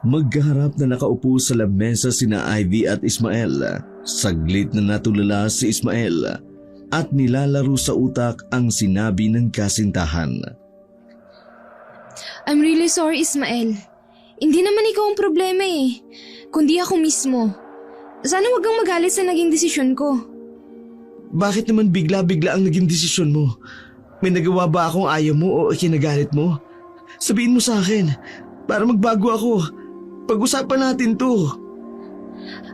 Magkaharap na nakaupo sa lamesa sina Ivy at Ismael. Saglit na natulala si Ismael at nilalaro sa utak ang sinabi ng kasintahan. I'm really sorry, Ismael. Hindi naman ikaw ang problema eh, kundi ako mismo. Sana wag kang magalit sa naging desisyon ko. Bakit naman bigla-bigla ang naging desisyon mo? May nagawa ba akong ayaw mo o ikinagalit mo? Sabihin mo sa akin, para magbago ako. Pag-usapan natin to.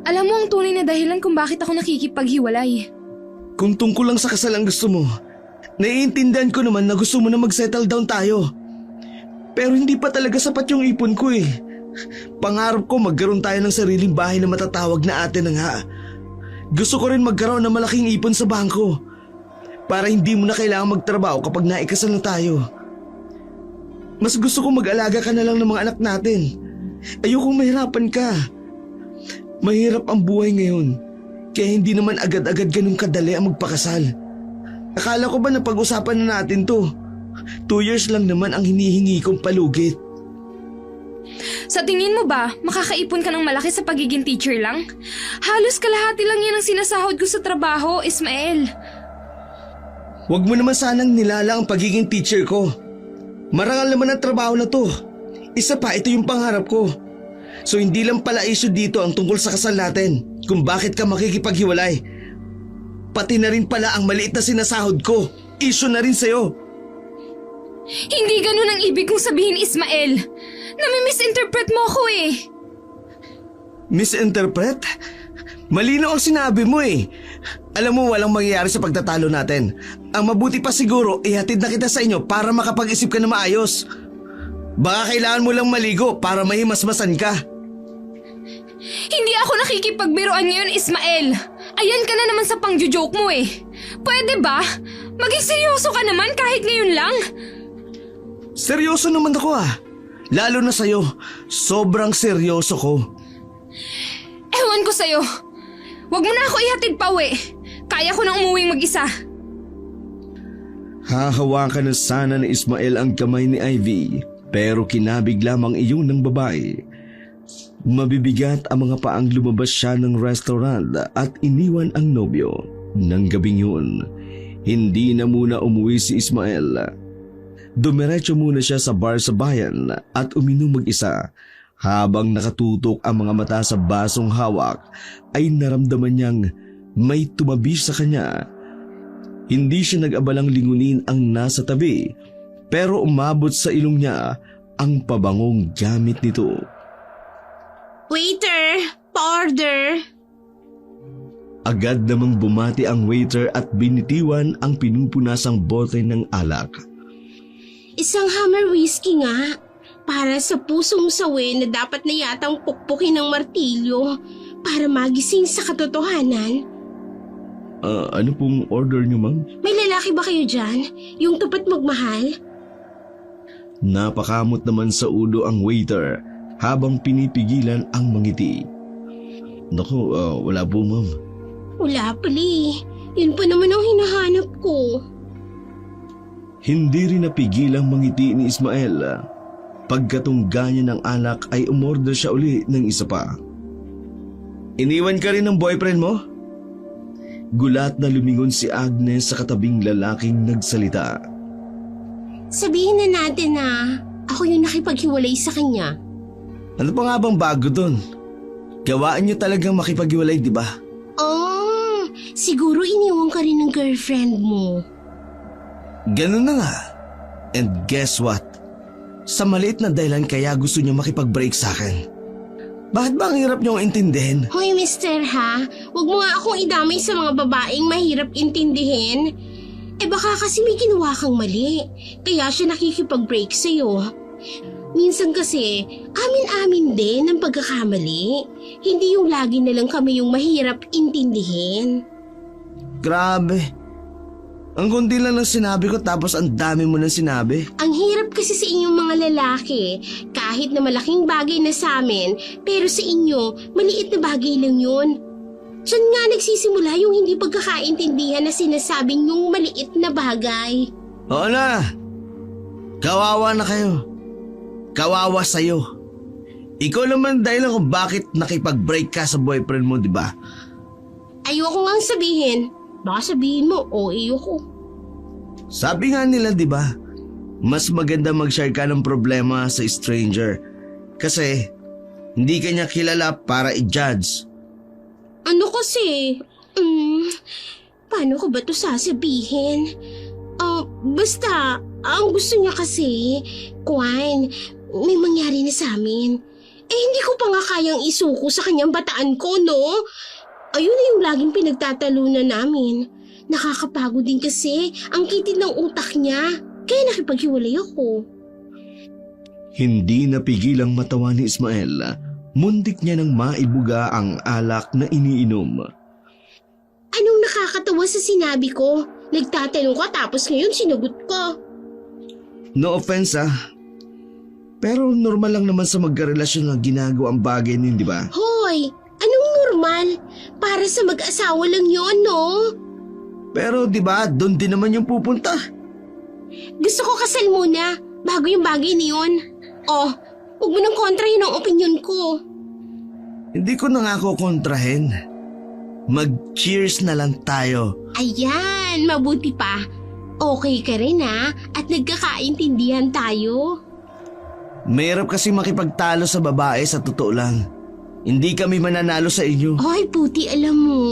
Alam mo ang tunay na dahilan kung bakit ako nakikipaghiwalay. Kung tungkol lang sa kasal ang gusto mo, naiintindihan ko naman na gusto mo na mag-settle down tayo. Pero hindi pa talaga sapat yung ipon ko eh. Pangarap ko magkaroon tayo ng sariling bahay na matatawag na atin na nga. Gusto ko rin magkaroon ng malaking ipon sa bangko. Para hindi mo na kailangan magtrabaho kapag naikasal na tayo. Mas gusto ko mag-alaga ka na lang ng mga anak natin. Ayokong mahirapan ka. Mahirap ang buhay ngayon. Kaya hindi naman agad-agad ganun kadali ang magpakasal. Akala ko ba na pag-usapan na natin to? 2 years lang naman ang hinihingi kong palugit. Sa tingin mo ba, makakaipon ka ng malaki sa pagiging teacher lang? Halos kalahati lang yan ang sinasahod ko sa trabaho, Ismael. Huwag mo naman sanang nilalang ang pagiging teacher ko. Marangal naman ang trabaho na to. Isa pa, ito yung pangarap ko. So hindi lang pala issue dito ang tungkol sa kasal natin, kung bakit ka makikipaghiwalay. Pati na rin pala ang maliit na sinasahod ko. Issue na rin sa'yo. Hindi ganun ang ibig kong sabihin, Ismael. Nami-misinterpret mo ako eh. Misinterpret? Malinaw ang sinabi mo eh. Alam mo walang mangyayari sa pagtatalo natin. Ang mabuti pa siguro, ihatid na kita sa inyo para makapag-isip ka na maayos. Baka kailangan mo lang maligo para mahimasmasan ka. Hindi ako nakikipagbiruan ngayon, Ismael. Ayan ka na naman sa pangjo-joke mo eh. Pwede ba? Maging seryoso ka naman kahit ngayon lang. Seryoso naman ako ah. Lalo na sa'yo. Sobrang seryoso ko. Ewan ko sa'yo. Huwag mo na ako ihatid pa uwi. Kaya ko nang umuwing mag-isa. Hahawakan na sana ni Ismael ang kamay ni Ivy. Pero kinabig lamang iyon ng babae. Mabibigat ang mga paang lumabas siya ng restaurant at iniwan ang nobyo. Nang gabing yun, hindi na muna umuwi si Ismael. Dumiretso muna siya sa bar sa bayan at uminom mag-isa. Habang nakatutok ang mga mata sa basong hawak, ay naramdaman niyang may tumabi sa kanya. Hindi siya nag-abalang lingunin ang nasa tabi. Pero umabot sa ilong niya ang pabangong gamit nito. Waiter, pa-order. Agad namang bumati ang waiter at binitiwan ang pinupunasang bote ng alak. Isang Hammer whiskey nga. Para sa pusong sawi na dapat na yatang pukpukin ng martilyo para magising sa katotohanan. Ano pong order niyo, ma'am? May lalaki ba kayo dyan? Yung tapat magmahal? Napakamot naman sa ulo ang waiter habang pinipigilan ang mangiti. Naku, wala po, ma'am. Wala pali. Yun pa naman ang hinahanap ko. Hindi rin napigilang mangiti ni Ismael. Pagkatungga niya ng alak ay umorder siya uli ng isa pa. Iniwan ka rin ng boyfriend mo? Gulat na lumingon si Agnes sa katabing lalaking nagsalita. Sabihin na natin na ako yung nakipaghiwalay sa kanya. Ano pa nga bang bago dun? Gawaan niyo talagang makipaghiwalay, di ba? Oh, siguro iniwan ka rin ng girlfriend mo. Ganun na nga. And guess what? Sa maliit na dahilan kaya gusto niyo makipag-break sa akin. Bakit ba ang hirap niyong intindihin? Hoy, mister ha, huwag mo nga akong idamay sa mga babaeng mahirap intindihin. Baka kasi may ginawa kang mali, kaya siya nakikipag-break sa'yo. Minsan kasi, amin-amin din ang pagkakamali. Hindi yung lagi na lang kami yung mahirap intindihin. Grabe. Ang kundi lang ng sinabi ko tapos ang dami mo nang sinabi. Ang hirap kasi sa inyong mga lalaki, kahit na malaking bagay na sa amin, pero sa inyo, maliit na bagay lang yun. Diyan nga nagsisimula yung hindi pagkakaintindihan na sinasabing yung maliit na bagay. Oo na. Kawawa na kayo. Kawawa sa'yo. Ikaw naman dahil kung bakit nakipag-break ka sa boyfriend mo, di ba? Ayoko ngang sabihin. Baka sabihin mo, ayoko. Sabi nga nila, di ba? Mas maganda mag-share ka ng problema sa stranger. Kasi, hindi ka niya kilala para i-judge. Ano kasi? Paano ko ba to sasabihin? Basta, ang gusto niya kasi, Kwan, may mangyari na sa amin. Hindi ko pa nga kayang isuko sa kanyang bataan ko, no? Ayun na yung laging pinagtatalunan namin. Nakakapagod din kasi ang kitid ng utak niya. Kaya nakipaghiwalay ako. Hindi napigilang matawa ni Ismael. Muntik niya nang maibuga ang alak na iniinom. Anong nakakatawa sa sinabi ko? Nagtatanong ka tapos ngayon sinagot ko. No offense pero normal lang naman sa magkarelasyon na ginagawa ang bagay niyo, di ba? Hoy, anong normal? Para sa mag-asawa lang yon, no? Pero di ba, doon din naman yung pupunta. Gusto ko kasal muna, bago yung bagay na yun. Huwag mo nang kontrahin ang opinion ko. Hindi ko na nga ako kontrahin. Mag-cheers na lang tayo. Ayan, mabuti pa. Okay ka rin at nagkakaintindihan tayo. Mahirap kasi makipagtalo sa babae sa totoo lang. Hindi kami mananalo sa inyo. Ay, puti alam mo.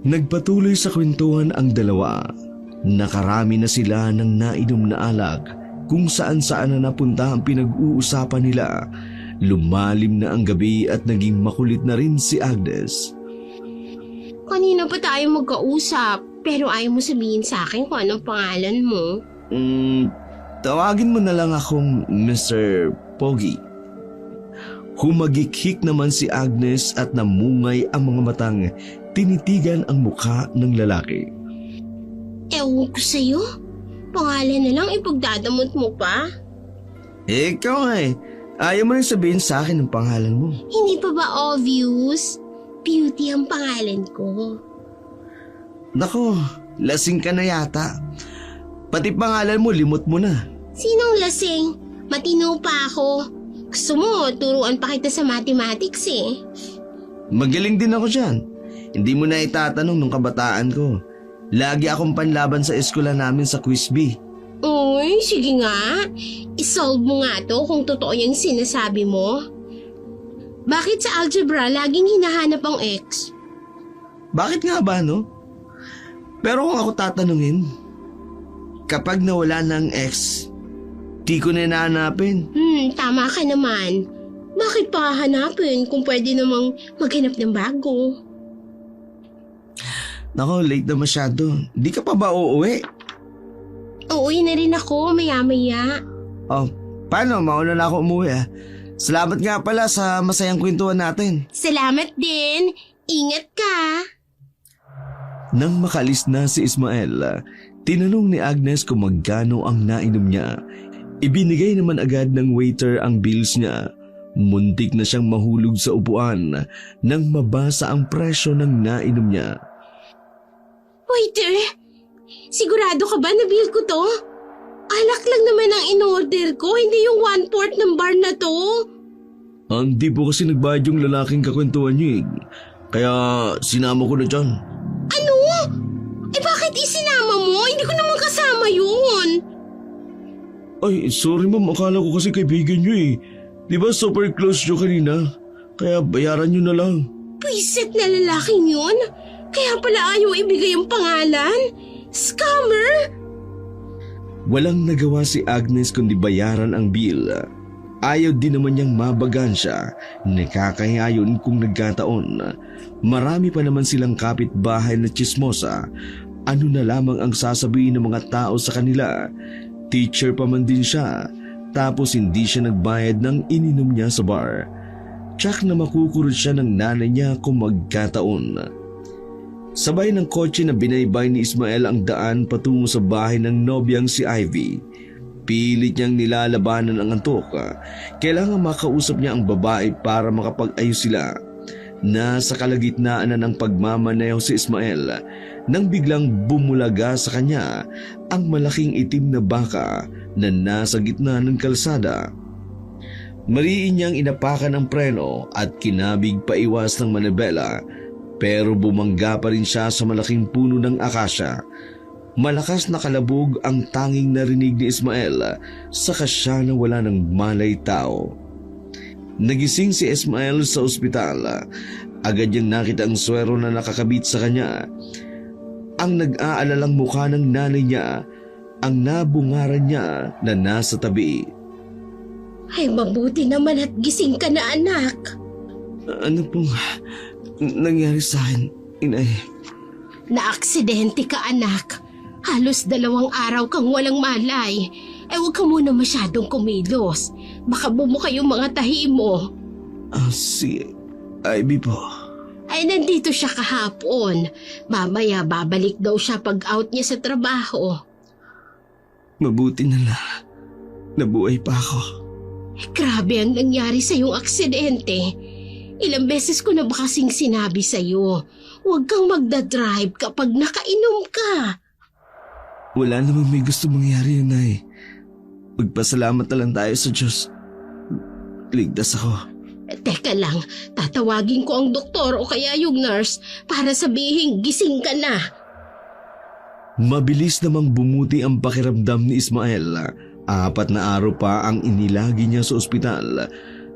Nagpatuloy sa kwentuhan ang dalawa. Nakarami na sila ng nainom na alak kung saan-saan na napunta ang pinag-uusapan nila. Lumalim na ang gabi at naging makulit na rin si Agnes. Kanina pa tayo magkausap, pero ayaw mo sabihin sa akin kung anong pangalan mo. Tawagin mo na lang akong Mr. Pogi. Humagikhik naman si Agnes at namungay ang mga matang tinitigan ang mukha ng lalaki. Ewan ko sa'yo. Pangalan na lang ipagdadamot mo pa. Ikaw nga ayaw mo rin sabihin sa akin ang pangalan mo. Hindi pa ba obvious? Beauty ang pangalan ko. Nako, lasing ka na yata. Pati pangalan mo, limot mo na. Sinong lasing? Matino pa ako. Gusto mo, turuan pa kita sa mathematics eh. Magaling din ako dyan. Hindi mo na itatanong nung kabataan ko. Lagi akong panlaban sa eskwela namin sa Quiz Bee. Uy, sige nga. Isolve mo nga to kung totoo yung sinasabi mo. Bakit sa algebra laging hinahanap ang X? Bakit nga ba, no? Pero kung ako tatanungin, kapag nawala ng X, di ko na hinahanapin. Tama ka naman. Bakit pa hahanapin kung pwede namang maghanap ng bago? Nako, late na masyado. Di ka pa ba uuwi? Uuwi na rin ako, maya-maya. Paano? Mauna na ako umuwi Salamat nga pala sa masayang kwentuhan natin. Salamat din. Ingat ka. Nang makalis na si Ismael, tinanong ni Agnes kung magkano ang nainom niya. Ibinigay naman agad ng waiter ang bills niya. Muntik na siyang mahulog sa upuan nang mabasa ang presyo ng nainom niya. Waiter, sigurado ka ba na bill ko to? Alak lang naman ang in-order ko, hindi yung 1/4 ng bar na to. Hindi po kasi nagbayad yung lalaking kakwentuhan niyo Kaya sinama ko na dyan. Ano? Bakit isinama mo? Hindi ko naman kasama yun. Ay, sorry ma'am. Akala ko kasi kaibigan niyo Di ba super close niyo kanina? Kaya bayaran niyo na lang. Pwisit na lalaking yun. Kaya pala ayaw ibigay ang pangalan. Scammer! Walang nagawa si Agnes kundi bayaran ang bill. Ayaw din naman niyang mabagan siya. Nakakahiya yun kung nagkataon. Marami pa naman silang kapitbahay na tsismosa. Ano na lamang ang sasabihin ng mga tao sa kanila? Teacher pa man din siya. Tapos hindi siya nagbayad ng ininom niya sa bar. Tsak na makukurot siya ng nanay niya kung magkataon. Sabay ng kotse na binaybay ni Ismael ang daan patungo sa bahay ng nobyang si Ivy. Pilit niyang nilalabanan ang antok. Kailangan makausap niya ang babae para makapag-ayos sila. Nasa kalagitnaan na ng pagmamaneho si Ismael nang biglang bumulaga sa kanya ang malaking itim na baka na nasa gitna ng kalsada. Mariin niyang inapakan ang preno at kinabig paiwas ng manibela, pero bumangga pa rin siya sa malaking puno ng akasya. Malakas na kalabog ang tanging narinig ni Ismael, saka siya na wala ng malay tao. Nagising si Ismael sa ospital. Agad niyang nakita ang swero na nakakabit sa kanya. Ang nag-aalalang mukha ng nanay niya, ang nabungaran niya na nasa tabi. Ay, mabuti naman at gising ka na, anak. Ano pong nangyari sa akin, inay? Naaksidente ka, anak. Halos 2 araw kang walang malay. Huwag ka muna masyadong kumilos. Baka bumuka yung mga tahi mo. Si Ivy po. Ay, nandito siya kahapon. Mamaya babalik daw siya pag out niya sa trabaho. Mabuti na lang. Nabuhay pa ako. Grabe ang nangyari sa iyong aksidente. Ilang beses ko na ba kasing sinabi sa iyo, huwag kang magdadrive kapag nakainom ka. Wala namang may gusto mangyari, inay. Magpasalamat na lang tayo sa Diyos. Ligtas ako. Teka lang, tatawagin ko ang doktor o kaya yung nurse para sabihin gising ka na. Mabilis namang bumuti ang pakiramdam ni Ismael. 4 na araw pa ang inilagi niya sa ospital,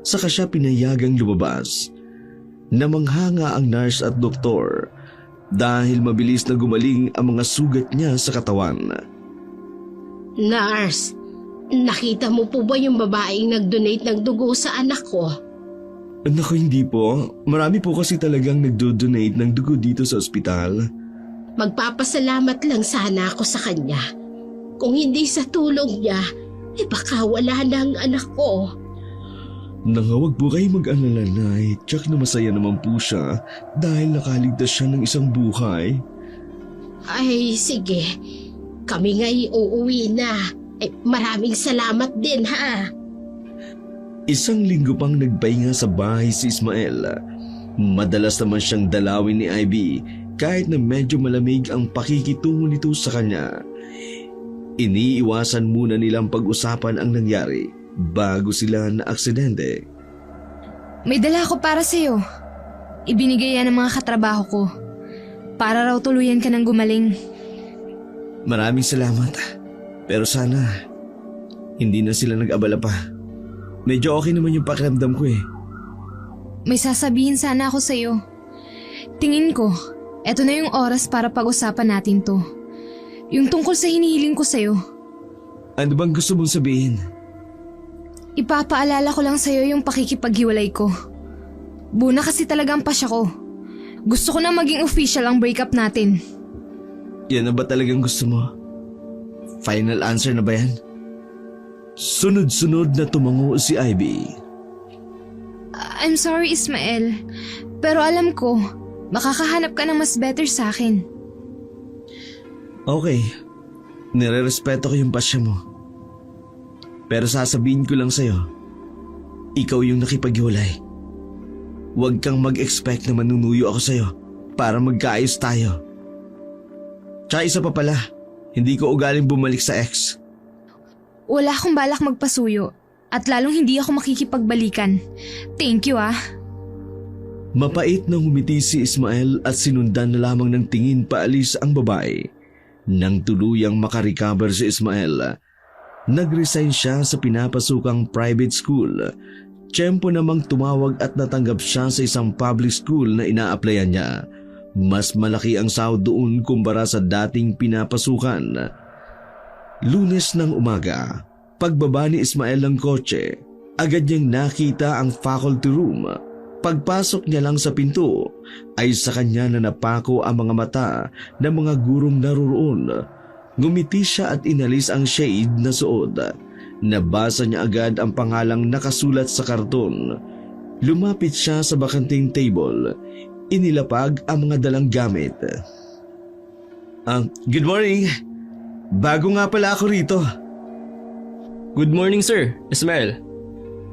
saka siya pinayagang lumabas. Namanghanga ang nurse at doktor dahil mabilis na gumaling ang mga sugat niya sa katawan. Nurse, nakita mo po ba yung babaeng nag-donate ng dugo sa anak ko? Naku, hindi po. Marami po kasi talagang nagdo-donate ng dugo dito sa ospital. Magpapasalamat lang sana ako sa kanya. Kung hindi sa tulong niya, baka wala na ang anak ko. Nangawag po kayo mag-alala, Nay. Tsak na masaya naman po siya dahil nakaligtas siya ng isang buhay. Ay, sige. Kami nga'y uuwi na. Maraming salamat din, ha? 1 linggo pang nagpahinga sa bahay si Ismael. Madalas naman siyang dalawin ni Ivy kahit na medyo malamig ang pakikitungo nito sa kanya. Iniiwasan muna nilang pag-usapan ang nangyari bago sila na aksidente. May dala ako para sa'yo. Ibinigay yan ng mga katrabaho ko. Para raw tuluyan ka ng gumaling. Maraming salamat. Pero sana, hindi na sila nag-abala pa. Medyo okay naman yung pakiramdam ko eh. May sasabihin sana ako sa'yo. Tingin ko, eto na yung oras para pag-usapan natin to. Yung tungkol sa hinihiling ko sa'yo. Ano bang gusto mong sabihin? Ipapaalala ko lang sa'yo yung pakikipaghiwalay ko. Buna kasi talagang pasya ko. Gusto ko na maging official ang breakup natin. Yan na ba talagang gusto mo? Final answer na ba yan? Sunod-sunod na tumango si Ivy. I'm sorry, Ismael. Pero alam ko, makakahanap ka ng mas better sa akin. Okay, nire-respeto ko yung pasya mo. Pero sasabihin ko lang sa'yo, ikaw yung nakipaghiwalay. Huwag kang mag-expect na manunuyo ako sa'yo para magkaayos tayo. Tsaka isa pa pala, hindi ko ugaling bumalik sa ex. Wala akong balak magpasuyo at lalong hindi ako makikipagbalikan. Thank you, ah. Mapait na humiti si Ismael at sinundan na lamang ng tingin paalis ang babae. Nang tuluyang makarecover si Ismael, nag-resign siya sa pinapasukang private school. Tiyempo namang tumawag at natanggap siya sa isang public school na ina-applyan niya. Mas malaki ang sahod doon kumpara sa dating pinapasukan. Lunes ng umaga, pagbaba ni Ismael ng kotse, agad niyang nakita ang faculty room. Pagpasok niya lang sa pinto, ay sa kanya na napako ang mga mata ng mga gurong naroon. Ngumiti siya at inalis ang shade na suot. Nabasa niya agad ang pangalang nakasulat sa karton. Lumapit siya sa bakanting table. Inilapag ang mga dalang gamit. Good morning. Bago nga pala ako rito. Good morning, sir. Ismael.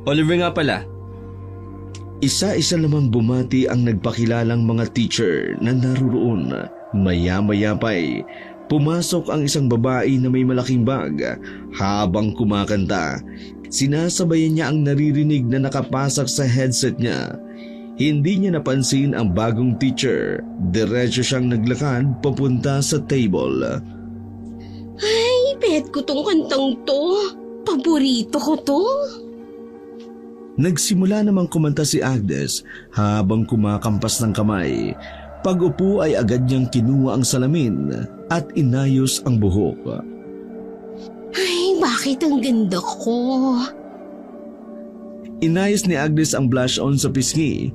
Oliver nga pala. Isa-isa namang bumati ang nagpakilalang mga teacher na naroon. Maya-maya pa'y pumasok ang isang babae na may malaking bag. Habang kumakanta, Sinasabayan niya ang naririnig na nakapasak sa headset niya. Hindi niya napansin ang bagong teacher. Diretso siyang naglakad papunta sa table. Ay, bet ko tong kantang to. Paborito ko to. Nagsimula namang kumanta si Agnes habang kumakampas ng kamay. Pag-upo ay agad niyang kinuha ang salamin at inayos ang buhok. Ay, bakit ang ganda ko? Inayos ni Agnes ang blush on sa pisngi.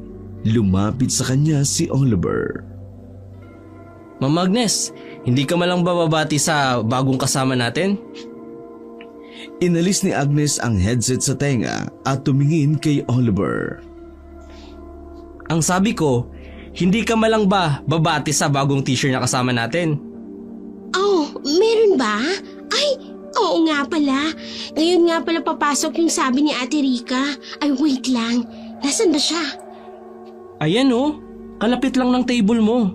Lumapit sa kanya si Oliver. Ma'am Agnes, hindi ka malang bababati sa bagong kasama natin? Inalis ni Agnes ang headset sa tenga at tumingin kay Oliver. Ang sabi ko, hindi ka malang ba babati sa bagong teacher na kasama natin? Oh, meron ba? Ay, oo nga pala. Ngayon nga pala papasok yung sabi ni Ate Rika. Ay, wait lang. Nasaan ba siya? Ayan oh, kalapit lang ng table mo.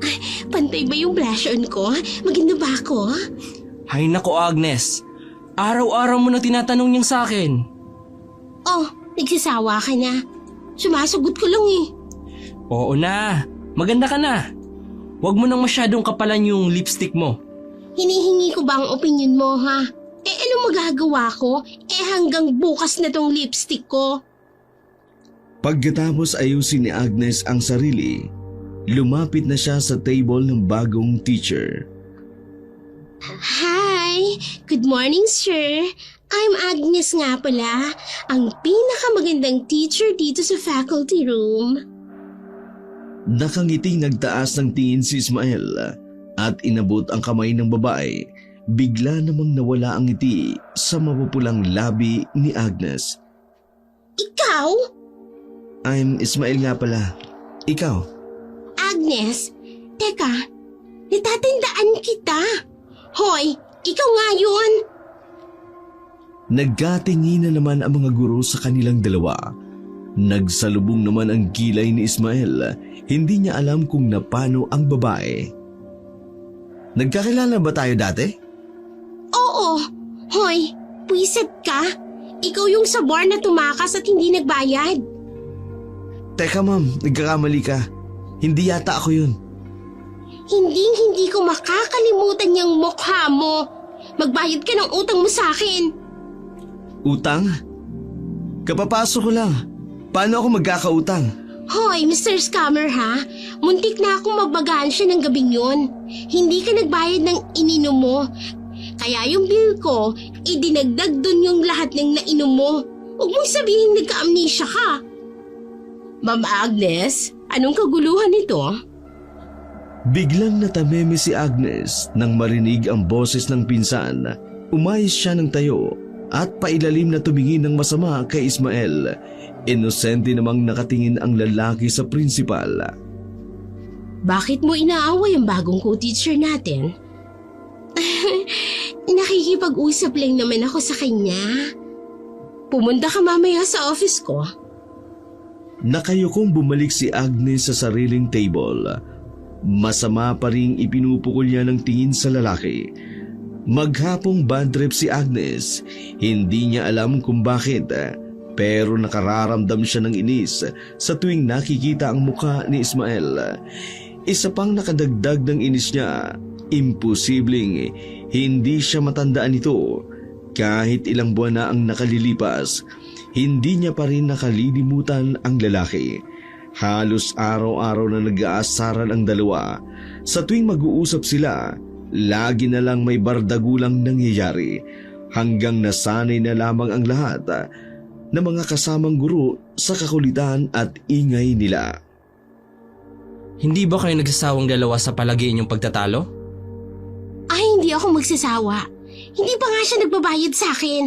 Ay, pantay ba yung blush on ko? Maganda ba ako? Hay nako Agnes, araw-araw mo na tinatanong niyang sa akin. Oh, nagsasawa ka na. Sumasagot ko lang eh. Oo na, maganda ka na. Huwag mo nang masyadong kapalan yung lipstick mo. Hinihingi ko ba ang opinion mo, ha? Eh, anong magagawa ko? Eh, hanggang bukas na tong lipstick ko. Pagkatapos ayusin ni Agnes ang sarili, lumapit na siya sa table ng bagong teacher. Hi! Good morning, sir. I'm Agnes nga pala, ang pinakamagandang teacher dito sa faculty room. Nakangiting nagtaas ng tingin si Ismael at inabot ang kamay ng babae. Bigla namang nawala ang ngiti sa mapupulang labi ni Agnes. Ikaw? I'm Ismael nga pala. Ikaw? Agnes, teka, natatandaan kita. Hoy, ikaw nga yun. Nagkatingin na naman ang mga guro sa kanilang dalawa. Nagsalubong naman ang kilay ni Ismael. Hindi niya alam kung napano ang babae. Nagkakilala ba tayo dati? Oo. Hoy, puwiset ka. Ikaw yung sa bar na tumakas at hindi nagbayad. Teka ma'am, nagkakamali ka. Hindi yata ako yun. Hindi ko makakalimutan yung mukha mo. Magbayad ka ng utang mo sa akin. Utang? Kapapasok ko lang. Paano ako magkakautang? Hoy, Mr. Scammer ha. Muntik na akong magbagansya ng gabing yun. Hindi ka nagbayad ng ininom mo. Kaya yung bill ko, idinagdag dun yung lahat ng nainom mo. Huwag mong sabihin nagka-amnesia ka. Ma'am Agnes, anong kaguluhan nito? Biglang natameme si Agnes nang marinig ang boses ng pinsan. Umayos siya ng tayo at pailalim na tumingin ng masama kay Ismael. Inosente namang nakatingin ang lalaki sa principal. Bakit mo inaaway ang bagong co-teacher natin? Nakikipag-usap lang naman ako sa kanya. Pumunta ka mamaya sa office ko. Nakayukong bumalik si Agnes sa sariling table. Masama pa ring ipinupukol niya ng tingin sa lalaki. Maghapong bad trip si Agnes. Hindi niya alam kung bakit, pero nakararamdam siya ng inis sa tuwing nakikita ang muka ni Ismael. Isa pang nakadagdag ng inis niya, imposibleng hindi siya matandaan ito. Kahit ilang buwan na ang nakalilipas, hindi niya pa rin nakalilimutan ang lalaki. Halos araw-araw na nag-aasaran ang dalawa. Sa tuwing mag-uusap sila, lagi na lang may bardagulang nangyayari. Hanggang nasanay na lamang ang lahat ng mga kasamang guro sa kakulitan at ingay nila. Hindi ba kayo nagsasawang dalawa sa palagi inyong pagtatalo? Ay, hindi ako magsasawa. Hindi pa nga siya nagbabayad sa akin.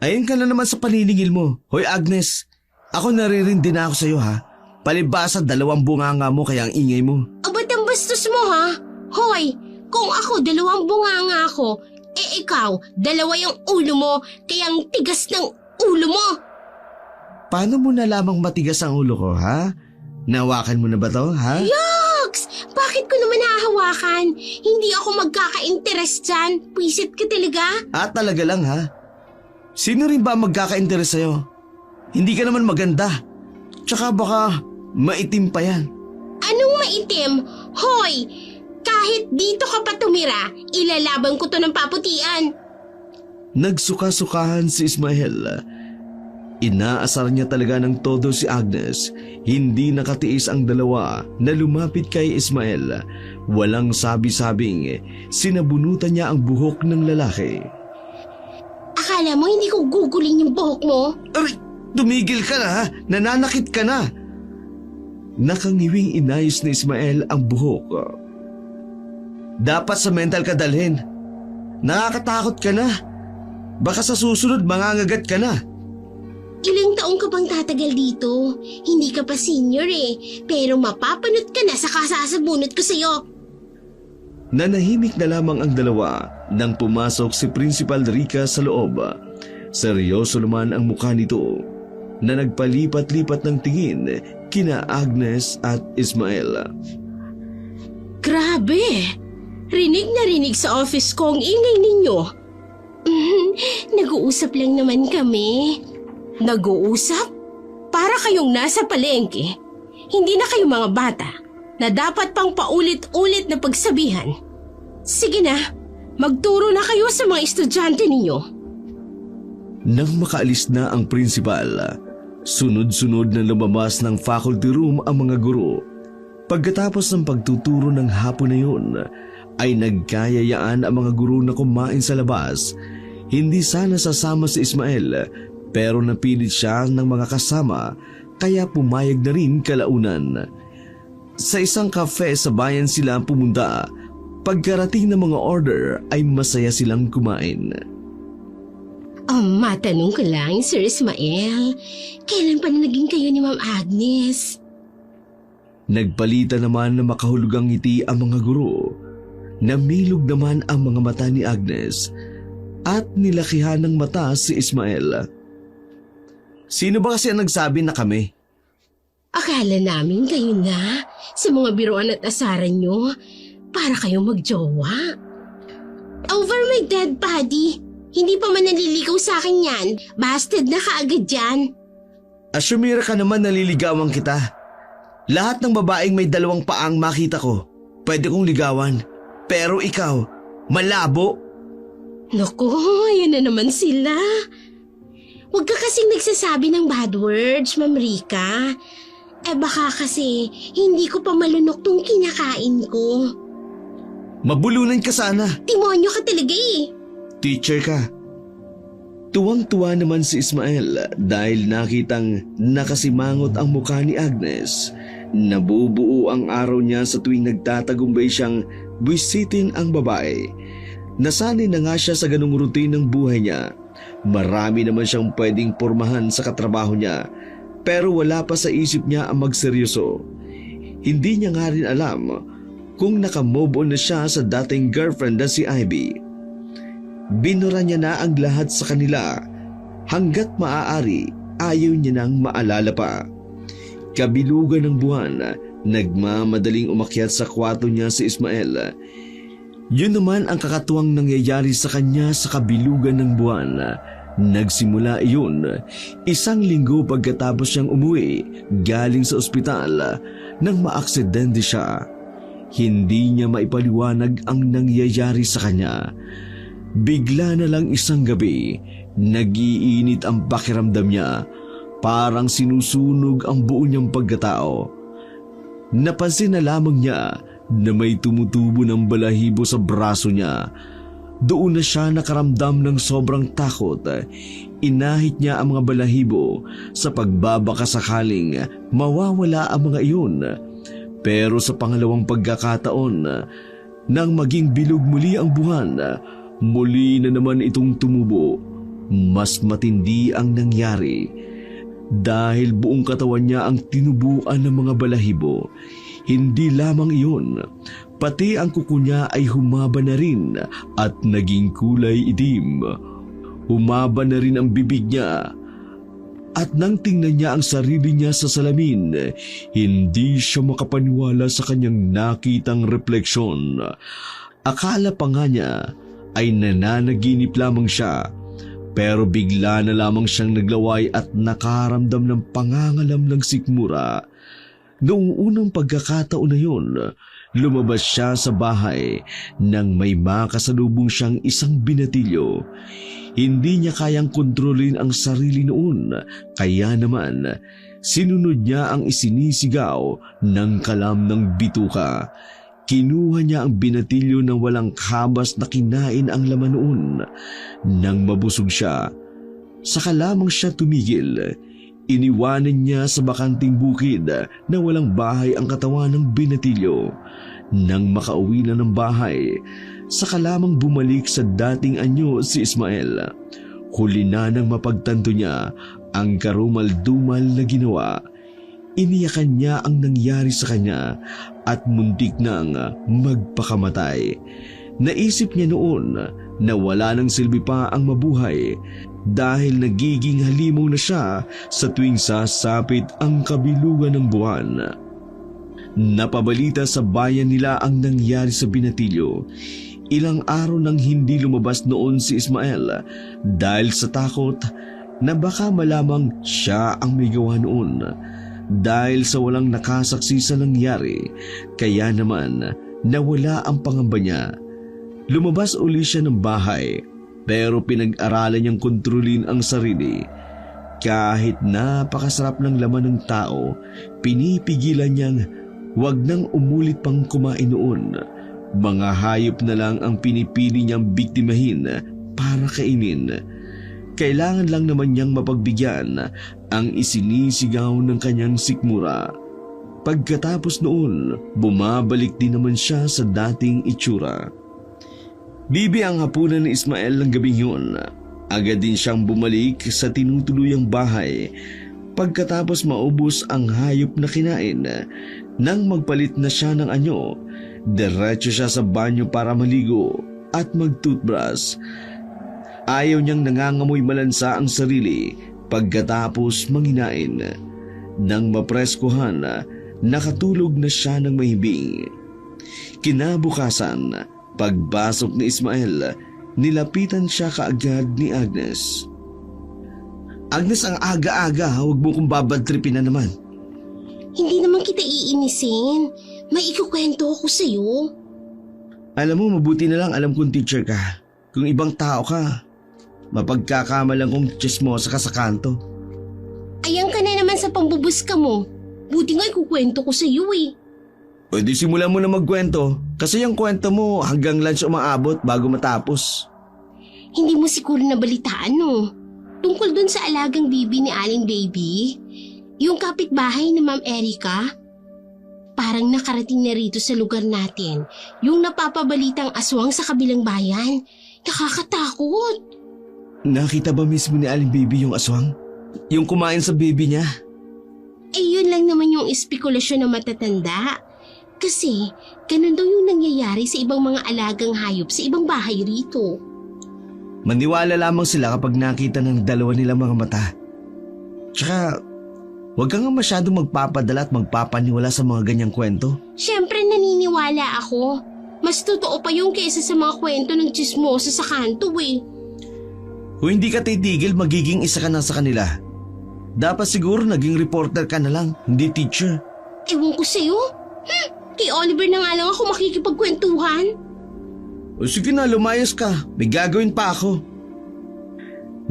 Ayun ka na naman sa paniningil mo. Hoy Agnes, ako naririndi na ako sa iyo ha. Palibasa 2 bunganga mo kaya ang ingay mo. Ba't ang bastos mo ha? Hoy, kung ako 2 bunganga ako, eh ikaw 2 yung ulo mo, kaya ang tigas ng ulo mo. Paano mo na lamang matigas ang ulo ko ha? Nawakan mo na ba to ha? Yucks! Bakit ko naman hahawakan? Hindi ako magkaka-interest dyan. Pwisit ka talaga. Talaga lang ha? Sino rin ba ang magkaka-interes sa'yo? Hindi ka naman maganda. Tsaka baka maitim pa yan. Anong maitim? Hoy! Kahit dito ka pa tumira, ilalaban ko to ng paputian. Nagsuka-sukahan si Ismael. Inaasar niya talaga ng todo si Agnes. Hindi nakatiis ang dalawa na lumapit kay Ismael. Walang sabi-sabing, sinabunutan niya ang buhok ng lalaki. Akala mo hindi ko gugulin yung buhok mo? Aray, tumigil ka na ha! Nananakit ka na! Nakangiwing inayos ni Ismael ang buhok. Dapat sa mental ka dalhin. Nakakatakot ka na. Baka sa susunod mangangagat ka na. Ilang taong ka pang tatagal dito? Hindi ka pa senior pero mapapanot ka na sa kasasabunot ko sa'yo. Nanahimik na lamang ang dalawa nang pumasok si Principal Rica sa loob. Seryoso naman ang mukha nito na nagpalipat-lipat ng tingin kina Agnes at Ismael. Grabe! Rinig na rinig sa office ko ang ingay ninyo. Nag-uusap lang naman kami. Nag-uusap? Para kayong nasa palengke. Hindi na kayo mga bata na dapat pang paulit-ulit na pagsabihan. Sige na, magturo na kayo sa mga estudyante ninyo. Nang makaalis na ang principal, sunod-sunod na lumabas ng faculty room ang mga guro. Pagkatapos ng pagtuturo ng hapon na yun, ay nagkayayaan ang mga guro na kumain sa labas. Hindi sana sasama si Ismael, pero napilit siya ng mga kasama, kaya pumayag na rin kalaunan. Sa isang cafe sa bayan sila pumunta. Pagkarating ng mga order ay masaya silang kumain. Matanong ko lang, Sir Ismael, kailan pa na naging kayo ni Ma'am Agnes? Nagpalitan naman na makahulugang ngiti ang mga guro. Namilog naman ang mga mata ni Agnes at nilakihan ng mata si Ismael. Sino ba kasi ang nagsabi na kami? Akala namin kayo na sa mga biruan at asaran nyo para kayo magjowa. Over my dead body. Hindi pa man naliligaw sa akin yan. Busted na kaagad yan. Asumira ka naman naliligawan kita. Lahat ng babaeng may dalawang paang makita ko, pwede kong ligawan. Pero ikaw, malabo. Naku, yun na naman sila. Huwag ka kasing nagsasabi ng bad words, Ma'am Rica. Baka kasi hindi ko pa malunok tong kinakain ko. Mabulunan ka sana. Demonyo ka talaga Teacher ka. Tuwang-tuwa naman si Ismael dahil nakitang nakasimangot ang mukha ni Agnes. Nabubuo ang araw niya sa tuwing nagtatagumpay siyang bisitin ang babae. Nasanay na nga siya sa ganung routine ng buhay niya. Marami naman siyang pwedeng pormahan sa katrabaho niya, pero wala pa sa isip niya ang magseryoso. Hindi niya nga rin alam kung nakamove on na siya sa dating girlfriend na si Ivy. Binura niya na ang lahat sa kanila. Hanggat maaari, ayaw niya nang maalala pa. Kabilugan ng buwan, nagmamadaling umakyat sa kwarto niya si Ismael. Yun naman ang kakatuwang nangyayari sa kanya sa kabilugan ng buwan. Nagsimula iyon 1 linggo pagkatapos siyang umuwi galing sa ospital nang maaksidente siya. Hindi niya maipaliwanag ang nangyayari sa kanya. Bigla na lang isang gabi, nag-iinit ang pakiramdam niya, parang sinusunog ang buo niyang pagkatao. Napansin na lamang niya na may tumutubo ng balahibo sa braso niya. Doon na siya nakaramdam ng sobrang takot. Inahit niya ang mga balahibo sa pagbabaka sakaling mawawala ang mga iyon. Pero sa pangalawang pagkakataon, nang maging bilog muli ang buwan, muli na naman itong tumubo. Mas matindi ang nangyari. Dahil buong katawan niya ang tinubuan ng mga balahibo. Hindi lamang iyon, pati ang kuko niya ay humaba na rin at naging kulay itim. Humaba na rin ang bibig niya. At nang tingnan niya ang sarili niya sa salamin, hindi siya makapaniwala sa kanyang nakitang refleksyon. Akala pa nga niya ay nananaginip lamang siya. Pero bigla na lamang siyang naglaway at nakaramdam ng pangangalam ng sikmura. Noong unang pagkakataon na yun, lumabas siya sa bahay nang may makasalubong siyang isang binatilyo. Hindi niya kayang kontrolin ang sarili noon, kaya naman sinunod niya ang isinisigaw ng kalam ng bituka. Kinuha niya ang binatilyo na walang habas na kinain ang laman noon. Nang mabusog siya, saka lamang siya tumigil. Iniwanan niya sa bakanting bukid na walang bahay ang katawan ng binatilyo. Nang makauwi na ng bahay, saka lamang bumalik sa dating anyo si Ismael. Huli na nang mapagtanto niya ang karumal-dumal na ginawa. Iniyakan niya ang nangyari sa kanya at muntik nang magpakamatay. Naisip niya noon na wala nang silbi pa ang mabuhay dahil nagiging halimaw na siya sa tuwing sasapit ang kabilugan ng buwan. Napabalita sa bayan nila ang nangyari sa binatilyo. Ilang araw nang hindi lumabas noon si Ismael dahil sa takot na baka malamang siya ang may gawa noon. Dahil sa walang nakasaksi sa nangyari, kaya naman nawala ang pangamba niya. Lumabas uli siya ng bahay pero pinag-aralan niyang kontrolin ang sarili. Kahit napakasarap ng laman ng tao, pinipigilan niyang wag nang umulit pang kumain noon. Mga hayop na lang ang pinipili niyang biktimahin para kainin. Kailangan lang naman niyang mapagbigyan ang isinisigaw ng kanyang sikmura. Pagkatapos noon, bumabalik din naman siya sa dating itsura. Bibi ang hapunan ni Ismael ng gabing yun. Agad din siyang bumalik sa tinutuluyang bahay. Pagkatapos maubos ang hayop na kinain, nang magpalit na siya ng anyo, diretso siya sa banyo para maligo at mag-toothbrush. Ayaw niyang nangangamoy malansa ang sarili pagkatapos manginain. Nang mapreskuhan, nakatulog na siya ng mahimbing. Kinabukasan, pagbasok ni Ismael, nilapitan siya kaagad ni Agnes. Agnes, ang aga-aga, huwag mo kong babadtripin na naman. Hindi naman kita iinisin. May ikukwento ako sa'yo. Alam mo, mabuti na lang alam kong teacher ka. Kung ibang tao ka, mapagkakamalang kong chismosa ka sa kanto. Ayan ka na naman sa pambubuska mo. Buti nga ikukwento ko sa'yo eh. Pwede simulan mo na magkwento kasi yung kwento mo hanggang lunch umaabot bago matapos. Hindi mo siguro nabalitaan no? Tungkol dun sa alagang bibi ni Aling Baby, yung kapitbahay ni Ma'am Erica. Parang nakarating na rito sa lugar natin yung napapabalitang aswang sa kabilang bayan. Nakakatakot. Nakita ba mismo ni Aling Baby yung aswang? Yung kumain sa baby niya? Eh yun lang naman yung espekulasyon ng matatanda. Kasi ganun daw yung nangyayari sa ibang mga alagang hayop sa ibang bahay rito. Maniwala lamang sila kapag nakita ng dalawa nilang mga mata. Tsaka, huwag kang masyadong magpapadala at magpapaniwala sa mga ganyang kwento. Siyempre naniniwala ako. Mas totoo pa yung kaysa sa mga kwento ng chismosa sa kanto eh. Kung hindi ka titigil, magiging isa ka na sa kanila. Dapat siguro naging reporter ka na lang, hindi teacher. Ewan ko sa'yo. Kay Oliver na nga lang ako makikipagkwentuhan. O sige na, lumayas ka. May gagawin pa ako.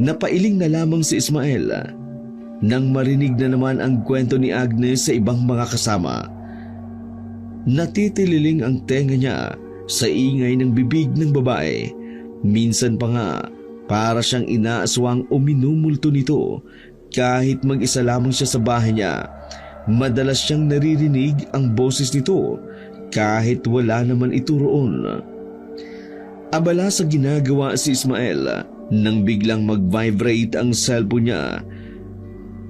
Napailing na lamang si Ismael nang marinig na naman ang kwento ni Agnes sa ibang mga kasama. Natitililing ang tenga niya sa ingay ng bibig ng babae. Minsan pa nga, para siyang inaaswang o minumulto nito kahit mag-isa lamang siya sa bahay niya. Madalas siyang naririnig ang boses nito kahit wala naman ito roon. Abala sa ginagawa si Ismael nang biglang mag-vibrate ang cellphone niya.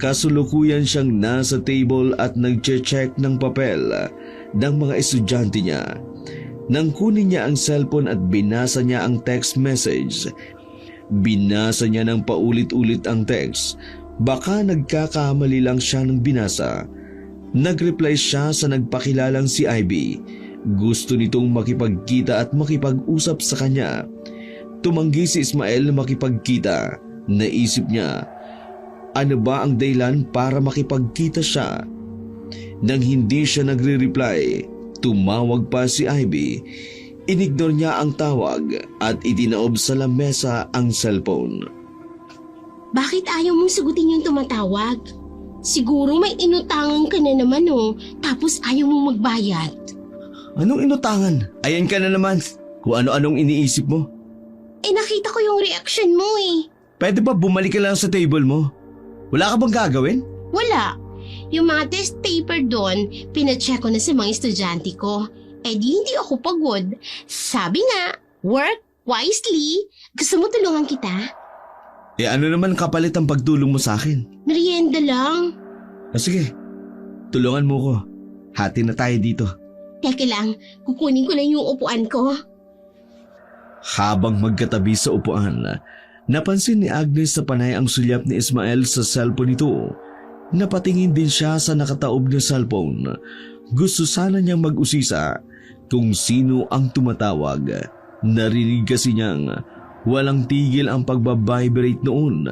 Kasulukuyan siyang nasa table at nag-check ng papel ng mga estudyante niya. Nang kunin niya ang cellphone at binasa niya ang text message. Binasa niya ng paulit-ulit ang text. Baka nagkakamali lang siya ng binasa. Nag-reply siya sa nagpakilalang si Ivy. Gusto nitong makipagkita at makipag-usap sa kanya. Tumanggi si Ismael na makipagkita. Naisip niya, ano ba ang dahilan para makipagkita siya? Nang hindi siya nagre-reply, tumawag pa si Ivy. Inignore niya ang tawag at itinaob sa lamesa ang cellphone. Bakit ayaw mong sagutin yung tumatawag? Siguro may inutangan ka na naman tapos ayaw mong magbayad. Anong inutangan? Ayan ka na naman. Kung ano-anong iniisip mo. Nakita ko yung reaction mo Pwede ba bumalik ka lang sa table mo? Wala ka bang gagawin? Wala. Yung mga test paper doon, pinacheck ko na sa mga estudyante ko. Di hindi ako pagod. Sabi nga, work wisely. Gusto mo tulungan kita? Ano naman kapalit ang pagtulong mo sa akin? Merienda lang. Sige, tulungan mo ko. Hati na tayo dito. Teka lang, kukunin ko lang yung upuan ko. Habang magkatabi sa upuan, napansin ni Agnes sa panay ang sulyap ni Ismael sa cellphone nito. Napatingin din siya sa nakataob na cellphone. Gusto sana niyang mag-usisa kung sino ang tumatawag. Narinig kasi niyang walang tigil ang pagbabibrate noon.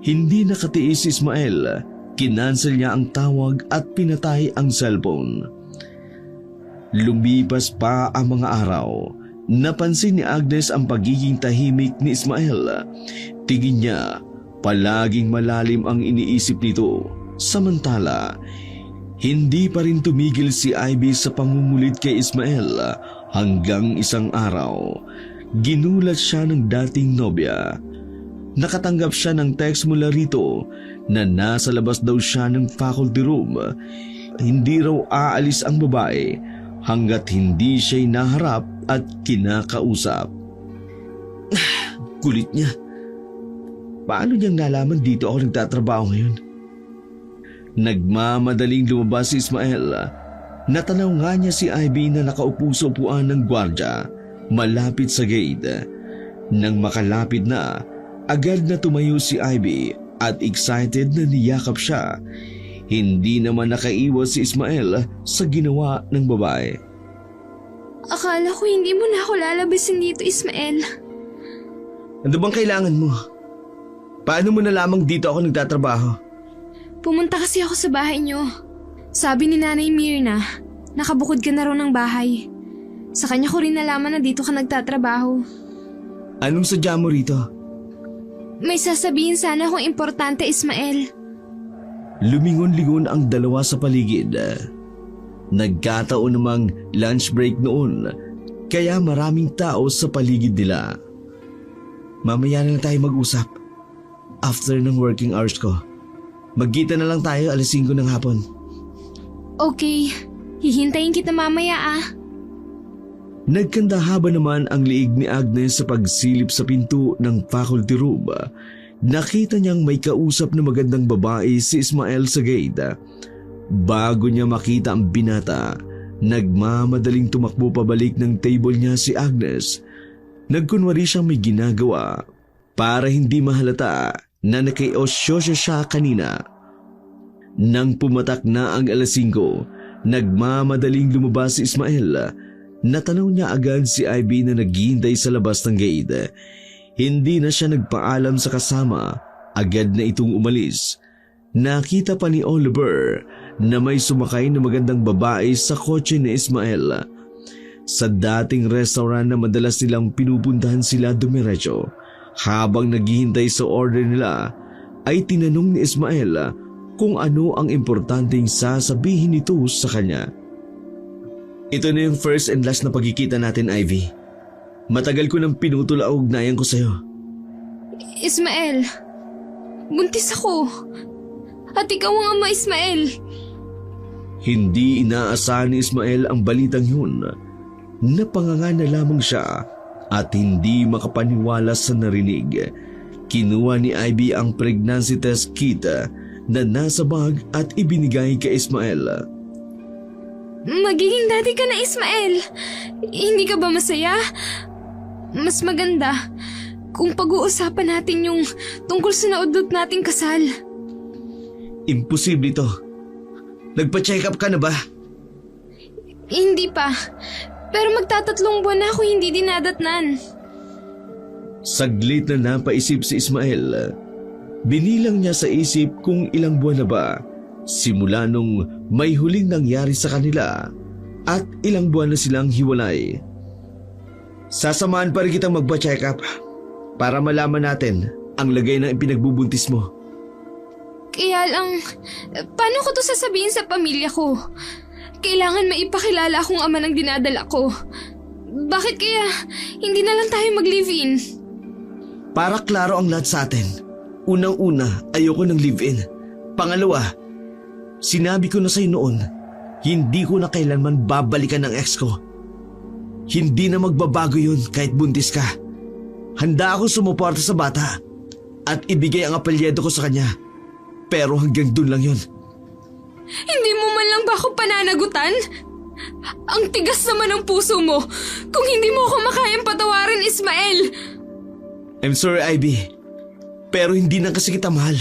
Hindi nakatiis si Ismael. Kinansel niya ang tawag at pinatay ang cellphone. Lumipas pa ang mga araw. Napansin ni Agnes ang pagiging tahimik ni Ismael. Tingin niya, palaging malalim ang iniisip nito. Samantala, hindi pa rin tumigil si Ivy sa pangungulit kay Ismael hanggang isang araw. Ginulat siya ng dating nobya. Nakatanggap siya ng text mula rito na nasa labas daw siya ng faculty room. Hindi raw aalis ang babae hanggat hindi siya'y naharap at kinakausap. Kulit niya. Paano niyang nalaman dito ako nagtatrabaho ngayon? Nagmamadaling lumabas si Ismael. Natanaw nga niya si Ivy na nakaupo sa upuan ng gwardya malapit sa gate. Nang makalapit na, agad na tumayo si Ivy at excited na niyakap siya. Hindi naman nakaiwas si Ismael sa ginawa ng babae. Akala ko hindi mo na ako lalabasin dito, Ismael. Ano bang kailangan mo? Paano mo na lamang dito ako nagtatrabaho? Pumunta kasi ako sa bahay niyo. Sabi ni Nanay Mirna, nakabukod ka na raw ng bahay. Sa kanya ko rin nalaman na dito ka nagtatrabaho. Anong sadya mo rito? May sasabihin sana akong importante, Ismael. Lumingon-lingon ang dalawa sa paligid. Nagkataon namang lunch break noon, kaya maraming tao sa paligid nila. Mamaya na lang tayo mag-usap. After ng working hours ko. Magkita na lang tayo 5:00 ng hapon. Okay, hihintayin kita mamaya Nagkandahaba naman ang liig ni Agnes sa pagsilip sa pinto ng faculty room. Nakita niyang may kausap na magandang babae si Ismael sa gate. Bago niya makita ang binata, nagmamadaling tumakbo pabalik ng table niya si Agnes. Nagkunwari siyang may ginagawa para hindi mahalata na nakiosyoso siya kanina. Nang pumatak na ang 5:00, nagmamadaling lumabas si Ismael. Natanaw niya agad si Ivy na naghihintay sa labas ng gate. Hindi na siya nagpaalam sa kasama, agad na itong umalis. Nakita pa ni Oliver na may sumakay na magandang babae sa kotse ni Ismael. Sa dating restaurant na madalas nilang pinupuntahan sila dumiretso. Habang naghihintay sa order nila, ay tinanong ni Ismael kung ano ang importanteng sasabihin nito sa kanya. Ito na yung first and last na pagkikita natin, Ivy. Matagal ko nang pinutol ang ugnayan ko sa'yo. Ismael, buntis ako. At ikaw ang ama, Ismael. Hindi inaasahan ni Ismael ang balitang yun. Napanganga na lamang siya at hindi makapaniwala sa narinig. Kinuha ni Ivy ang pregnancy test kit na nasa bag at ibinigay kay Ismael. Magiging daddy ka na, Ismael. Hindi ka ba masaya? Mas maganda kung pag-uusapan natin yung tungkol sa naudot nating kasal. Imposible ito. Nagpa-check up ka na ba? Hindi pa. Pero magtatatlong buwan na ako hindi dinadatnan. Saglit na napaisip si Ismael. Binilang niya sa isip kung ilang buwan na ba simula nung may huling nangyari sa kanila at ilang buwan na silang hiwalay. Sasamahan pa rin kitang magpa-check up para malaman natin ang lagay ng ipinagbubuntis mo. Kaya lang, paano ko to sasabihin sa pamilya ko? Kailangan maipakilala akong ama ng dinadala ko. Bakit kaya hindi na lang tayo mag-live-in? Para klaro ang lahat sa atin, unang-una ayoko ng live-in. Pangalawa, sinabi ko na sa'yo noon, hindi ko na kailanman babalikan ng ex ko. Hindi na magbabago yun kahit buntis ka. Handa akong sumuporta sa bata at ibigay ang apelyido ko sa kanya. Pero hanggang dun lang yun. Hindi mo man lang ba ako pananagutan? Ang tigas naman ng puso mo kung hindi mo ako makayang patawarin, Ismael. I'm sorry, Ivy. Pero hindi na kasi kita mahal.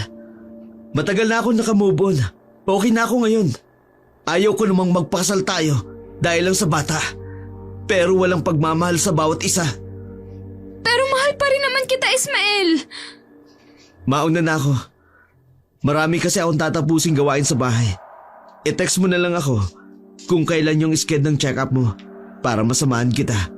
Matagal na ako nakamove on. Okay na ako ngayon. Ayaw ko namang magpakasal tayo dahil lang sa bata. Pero walang pagmamahal sa bawat isa. Pero mahal pa rin naman kita, Ismael. Mauna na ako. Marami kasi akong tatapusing gawain sa bahay. I-text mo na lang ako kung kailan yung schedule ng check-up mo para masamahan kita.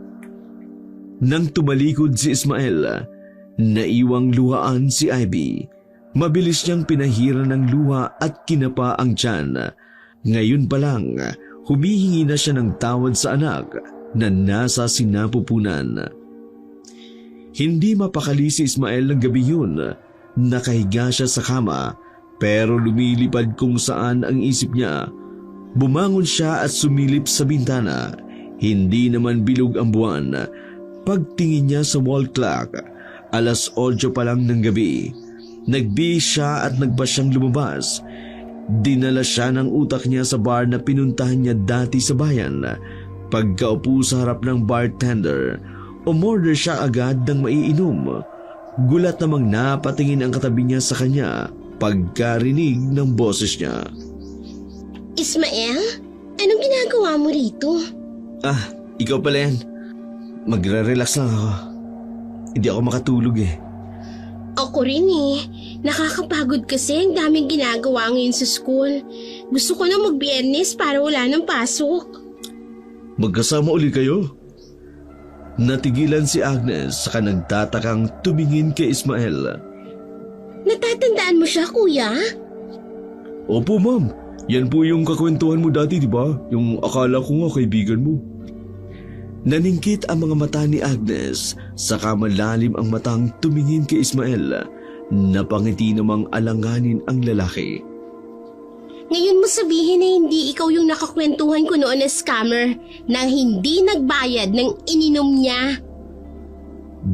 Nang tumalikod si Ismael, naiwang luhaan si Ivy. Mabilis niyang pinahira ng luha at kinapa ang tiyan. Ngayon pa lang, humihingi na siya ng tawad sa anak na nasa sinapupunan. Hindi mapakali si Ismael ng gabi yun. Nakahiga siya sa kama pero lumilipad kung saan ang isip niya. Bumangon siya at sumilip sa bintana. Hindi naman bilog ang buwan. Pagtingin niya sa wall clock, 8:00 pa lang ng gabi. Nagbihis siya at nagba siyang lumabas. Dinala siya ng utak niya sa bar na pinuntahan niya dati sa bayan. Pagkaupo sa harap ng bartender, umorder siya agad ng maiinom. Gulat namang napatingin ang katabi niya sa kanya pagkarinig ng boses niya. Ismael, anong ginagawa mo rito? Ikaw pala yan. Magre-relax lang ako. Hindi ako makatulog eh. Ako rin eh. Nakakapagod kasi ang daming ginagawa ngayon sa school. Gusto ko na mag-Biyernes para wala ng pasok. Magkasama uli kayo? Natigilan si Agnes saka nagtatakang tumingin kay Ismael. Natatandaan mo siya, kuya? Opo, ma'am. Yan po yung kakwentuhan mo dati, di ba? Yung akala ko nga kaibigan mo. Naningkit ang mga mata ni Agnes, saka malalim ang matang tumingin kay Ismael. Napangiti namang alanganin ang lalaki. Ngayon mo sabihin na hindi ikaw yung nakakwentuhan ko noon na scammer nang hindi nagbayad ng ininom niya.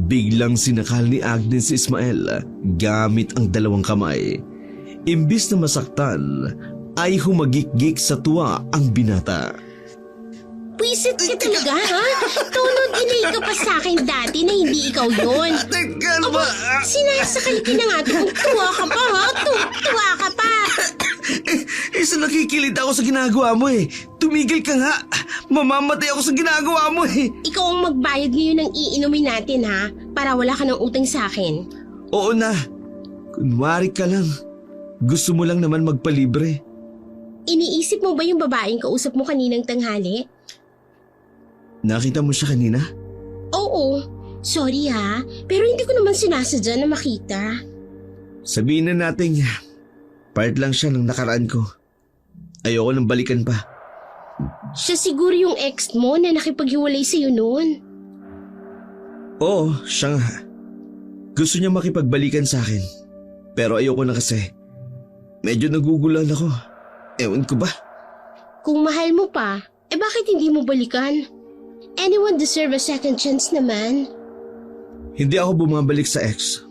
Biglang sinakal ni Agnes si Ismael gamit ang dalawang kamay. Imbis na masaktan, ay humagikgik sa tuwa ang binata. Pwisit ka talaga, ha? Tunod inay ka pa sa akin dati na hindi ikaw yun. Teka ba? Sinasakal ka na nga doon. Tuwa ka pa, ha? Tuwa ka pa. Isa nakikilid ako sa ginagawa mo eh. Tumigil ka nga. Mamamatay ako sa ginagawa mo eh. Ikaw ang magbayad ngayon ng iinumin natin, ha? Para wala ka ng utang sa akin. Oo na. Kunwari ka lang. Gusto mo lang naman magpalibre. Iniisip mo ba yung babaeng kausap mo kaninang tanghali? Nakita mo siya kanina? Oo. Sorry ha, pero hindi ko naman sinasadya na makita. Sabihin na natin, part lang siya ng nakaraan ko. Ayoko nang balikan pa. Siya siguro yung ex mo na nakipaghiwalay sa'yo noon. Oo, siya nga. Gusto niya makipagbalikan sa akin. Pero ayoko na kasi. Medyo nagugulan ako. Ewan ko ba? Kung mahal mo pa, bakit hindi mo balikan? Anyone deserve a second chance naman. Hindi ako bumabalik sa ex.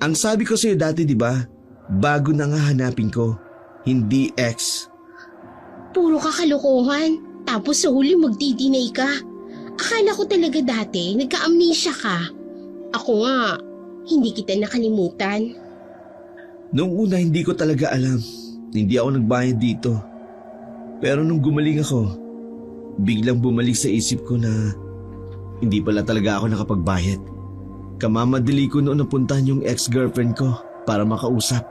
Ang sabi ko sa'yo dati, di ba? Bago na nga hanapin ko. Hindi ex. Puro kakalokohan. Tapos sa huli magdi-deny ka. Akala ko talaga dati nagka-amnesia ka. Ako nga, hindi kita nakalimutan. Noong una hindi ko talaga alam. Hindi ako nagbayad dito. Pero nung gumaling ako, biglang bumalik sa isip ko na hindi pala talaga ako nakapagbayad. Kamamadali ko noon napuntahan yung ex-girlfriend ko para makausap.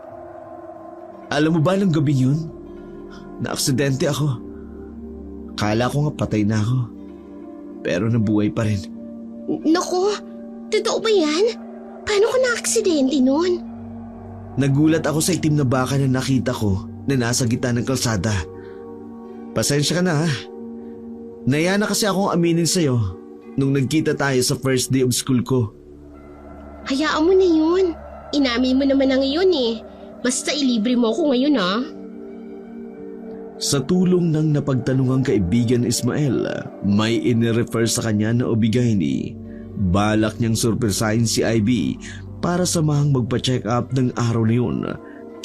Alam mo ba nung gabi yun? Na-aksidente ako. Kala ko nga patay na ako. Pero nabuhay pa rin. Naku, totoo ba yan? Paano ka na-aksidente nun? Nagulat ako sa itim na baka na nakita ko na nasa gitna ng kalsada. Pasensya ka na ha. Naya na kasi akong aminin sa'yo nung nagkita tayo sa first day of school ko. Hayaan mo na yun. Inamin mo naman na ngayon eh. Basta ilibre mo ako ngayon ah. Sa tulong ng napagtanungang kaibigan ni Ismael, may inirefer sa kanya na Obigaini. Balak niyang surpresahin si Ivy para samahang magpa-check up ng araw na yun.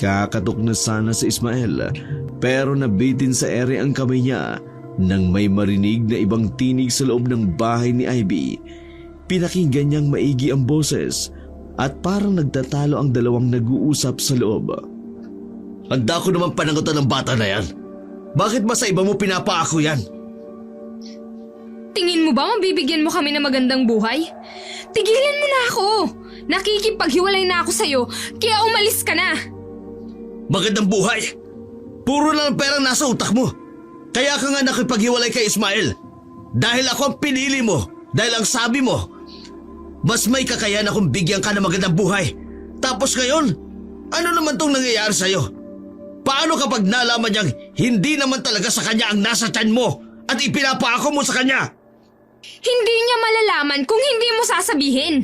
Kakatok na sana si Ismael pero nabitin sa ere ang kamay niya nang may marinig na ibang tinig sa loob ng bahay ni Ivy. Pinakinggan niyang maigi ang boses at parang nagtatalo ang dalawang nag-uusap sa loob. Handa ko naman panangutan ng bata na yan. Bakit ba sa iba mo pinapaako yan? Tingin mo ba mabibigyan mo kami ng magandang buhay? Tigilan mo na ako! Nakikipaghiwalay na ako sa'yo, kaya umalis ka na! Magandang buhay? Puro lang ang perang nasa utak mo. Kaya ka nga nakipaghiwalay kay Ismael. Dahil ako ang pinili mo. Dahil ang sabi mo, mas may kakayahan akong bigyan ka ng magandang buhay. Tapos ngayon, ano naman tong nangyayari sa'yo? Paano kapag nalaman niyang hindi naman talaga sa kanya ang nasa tiyan mo at ipinapaako mo sa kanya? Hindi niya malalaman kung hindi mo sasabihin.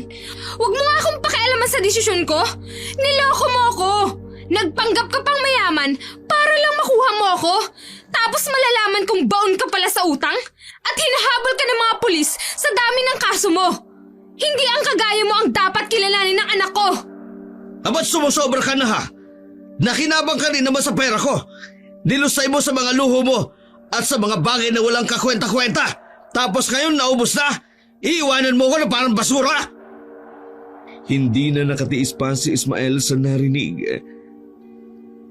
Huwag mo nga akong pakialaman sa desisyon ko. Niloko mo ako. Nagpanggap ka pang mayaman para lang makuha mo ako. Tapos malalaman kung baon ka pala sa utang at hinahabol ka ng mga pulis sa dami ng kaso mo. Hindi ang kagaya mo ang dapat kilalanin ng anak ko. Abat sumusobra ka na ha? Nakinabang ka rin naman sa pera ko. Nilusay mo sa mga luho mo at sa mga bagay na walang kakwenta-kwenta. Tapos ngayon naubos na. Iiwanan mo ko na parang basura. Hindi na nakatiis pa si Ismael sa narinig.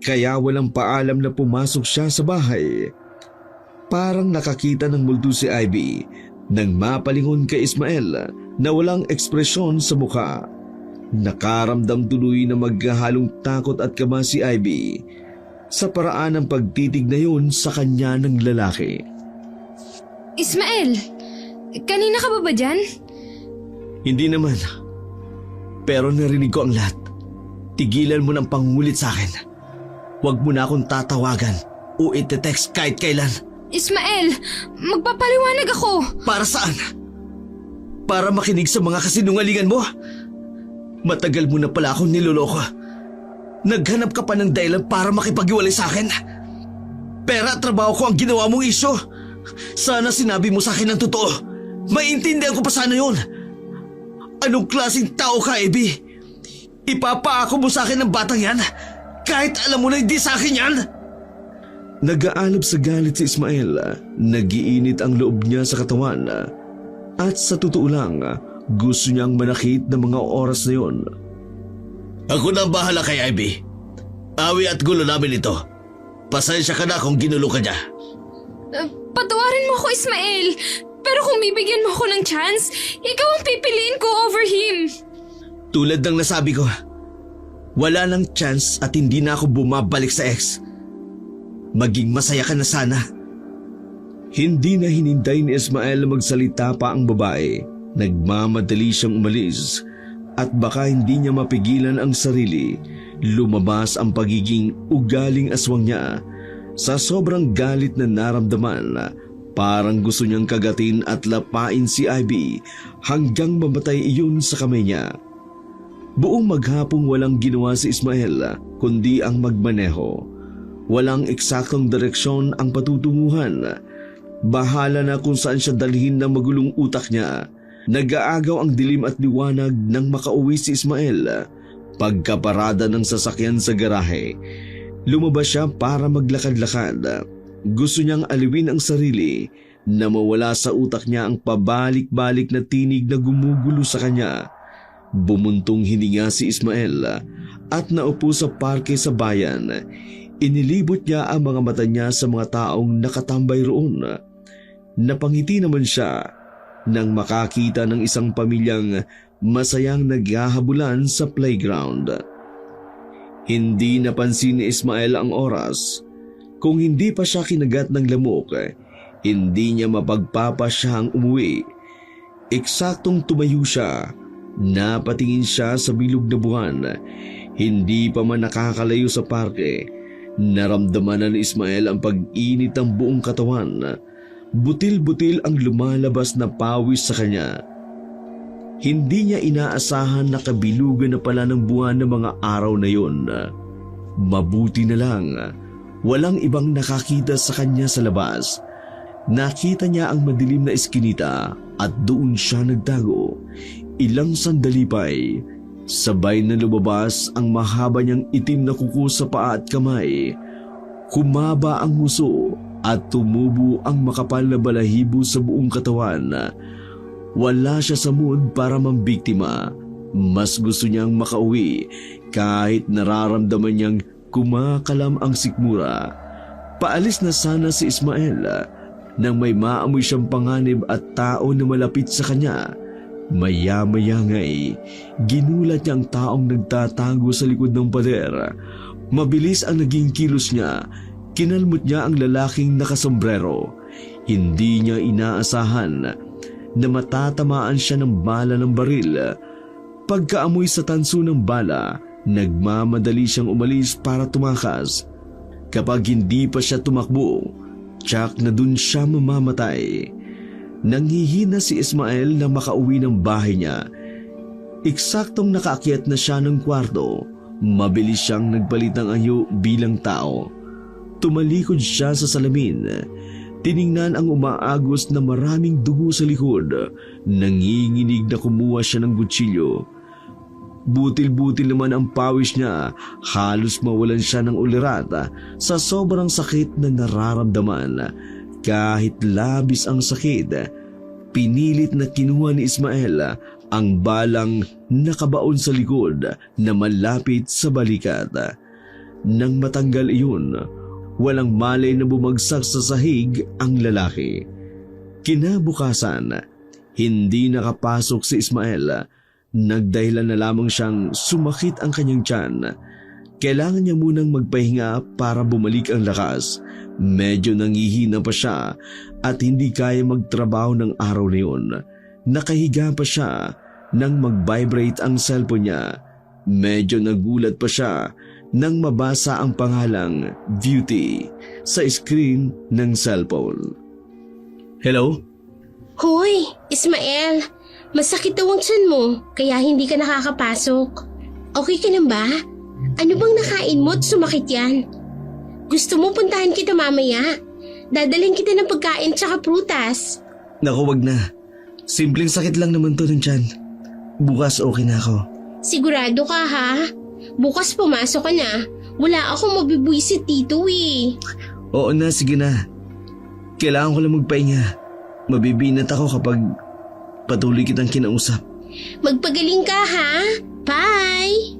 Kaya walang paalam na pumasok siya sa bahay. Parang nakakita ng multo si Ivy nang mapalingon kay Ismael na walang ekspresyon sa mukha. Nakaramdam tuloy na magkahalong takot at kaba si Ivy sa paraan ng pagtitig na yun sa kanya ng lalaki. Ismael, kanina ka ba dyan? Hindi naman. Pero narinig ko ang lahat. Tigilan mo ng pangulit sa akin. Huwag mo na akong tatawagan o ite-text kahit kailan. Ismael, magpapaliwanag ako. Para saan? Para makinig sa mga kasinungalingan mo? Matagal mo na pala akong niloloko. Naghanap ka pa ng dahilan para makipag-iwalay sa akin. Pera at trabaho ko ang ginawa mong isyo. Sana sinabi mo sa akin ng totoo. Maintindihan ko pa sana yun. Anong klaseng tao ka, Abby? Ipapaako mo sa akin ng batang yan? Kahit alam mo na hindi sa akin yan? Nag-aalab sa galit si Ismael. Nagiinit ang loob niya sa katawan. At sa totoo lang, gusto niyang manakit ng mga oras na yon. Ako na ang bahala kay Ivy. Awi at gulo namin ito. Pasensya ka na kung ginulo ka niya. Patawarin mo ako, Ismael. Pero kung bibigyan mo ako ng chance, ikaw ang pipiliin ko over him. Tulad ng nasabi ko, wala nang chance at hindi na ako bumabalik sa ex. Maging masaya ka na sana. Hindi na hinintay ni Ismael na magsalita pa ang babae. Nagmamadali siyang umalis at baka hindi niya mapigilan ang sarili. Lumabas ang pagiging ugaling aswang niya. Sa sobrang galit na naramdaman, parang gusto niyang kagatin at lapain si Ivy hanggang mamatay iyon sa kamay niya. Buong maghapong walang ginawa si Ismael kundi ang magmaneho. Walang eksaktong direksyon ang patutunguhan. Bahala na kung saan siya dalhin ng magulong utak niya. Nag-aagaw ang dilim at liwanag nang makauwi si Ismael. Pagkaparada ng sasakyan sa garahe, lumabas siya para maglakad-lakad. Gusto niyang aliwin ang sarili na mawala sa utak niya ang pabalik-balik na tinig na gumugulo sa kanya. Bumuntong hininga si Ismael at naupo sa parke sa bayan. Inilibot niya ang mga mata niya sa mga taong nakatambay roon. Napangiti naman siya nang makakita ng isang pamilyang masayang naghahabulan sa playground. Hindi napansin ni Ismael ang oras. Kung hindi pa siya kinagat ng lamok, hindi niya mapagpapasyahang umuwi. Eksaktong tumayo siya. Napatingin siya sa bilog na buwan. Hindi pa man nakakalayo sa parke. Naramdaman na ni Ismael ang pag-init ng buong katawan. Butil-butil ang lumalabas na pawis sa kanya. Hindi niya inaasahan na kabilugan na pala ng buwan ng mga araw na yon. Mabuti na lang, walang ibang nakakita sa kanya sa labas. Nakita niya ang madilim na eskinita at doon siya nagtago. Ilang sandali pa'y sabay na lumabas ang mahaba niyang itim na kuko sa paa at kamay. Humaba ang nguso at tumubo ang makapal na balahibo sa buong katawan. Wala siya sa mood para mambiktima. Mas gusto niyang makauwi kahit nararamdaman niyang kumakalam ang sikmura. Paalis na sana si Ismael nang may maamoy siyang panganib at tao na malapit sa kanya. Maya-maya nga'y ginulat niya ang taong nagtatago sa likod ng pader. Mabilis ang naging kilos niya. Kinalmot niya ang lalaking nakasombrero. Hindi niya inaasahan na matatamaan siya ng bala ng baril. Pagkaamoy sa tanso ng bala, nagmamadali siyang umalis para tumakas. Kapag hindi pa siya tumakbo, tiyak na dun siya mamamatay. Nanghihina si Ismael na makauwi ng bahay niya. Eksaktong nakaakyat na siya ng kwarto, mabilis siyang nagpalit ng anyo bilang tao. Tumalikod siya sa salamin. Tiningnan ang umaagos na maraming dugo sa likod. Nanginginig na kumuha siya ng kutsilyo. Butil-butil naman ang pawis niya. Halos mawalan siya ng ulirat sa sobrang sakit na nararamdaman. Kahit labis ang sakit, pinilit na kinuha ni Ismael ang balang nakabaon sa likod na malapit sa balikat. Nang matanggal iyon, walang malay na bumagsak sa sahig ang lalaki. Kinabukasan, hindi nakapasok si Ismael. Nagdahilan na lamang siyang sumakit ang kanyang tiyan. Kailangan niya munang magpahinga para bumalik ang lakas. Medyo nangihina pa siya at hindi kaya magtrabaho ng araw na yun. Nakahiga pa siya nang mag-vibrate ang cellphone niya. Medyo nagulat pa siya nang mabasa ang pangalang Beauty sa screen ng cellphone. Hello? Hoy, Ismael, masakit daw ang tiyan mo kaya hindi ka nakakapasok. Okay ka lang ba? Ano bang nakain mo at sumakit yan? Gusto mo puntahan kita mamaya? Dadalhin kita ng pagkain tsaka prutas. Naku, wag na. Simpleng sakit lang naman to ng tiyan. Bukas okay na ako. Sigurado ka ha? Bukas pumasok ka na. Wala akong mabibwisit dito eh. Oo na, sige na. Kailangan ko lang magpahinga. Mabibinat ako kapag patuloy kitang kinausap. Magpagaling ka ha? Bye!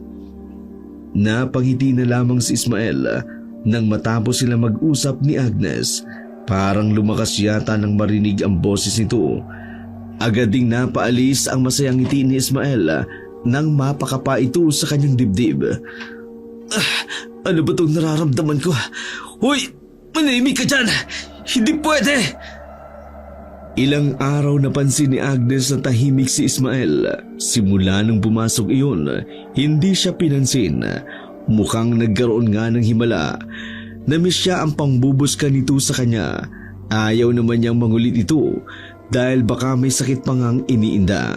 Napangiti na lamang si Ismael nang matapos sila mag-usap ni Agnes. Parang lumakas yata nang marinig ang boses nito. Agad ding napaalis ang masayang ngiti ni Ismael nang mapakapa ito sa kanyang dibdib. Ano ba itong nararamdaman ko? Hoy! Manahimik ka dyan! Hindi pwede! Ilang araw napansin ni Agnes na tahimik si Ismael. Simula nang pumasok iyon, hindi siya pinansin. Mukhang nagkaroon nga ng himala. Namiss siya ang pangbubuska nito sa kanya. Ayaw naman niyang mangulit ito dahil baka may sakit pang ang iniinda.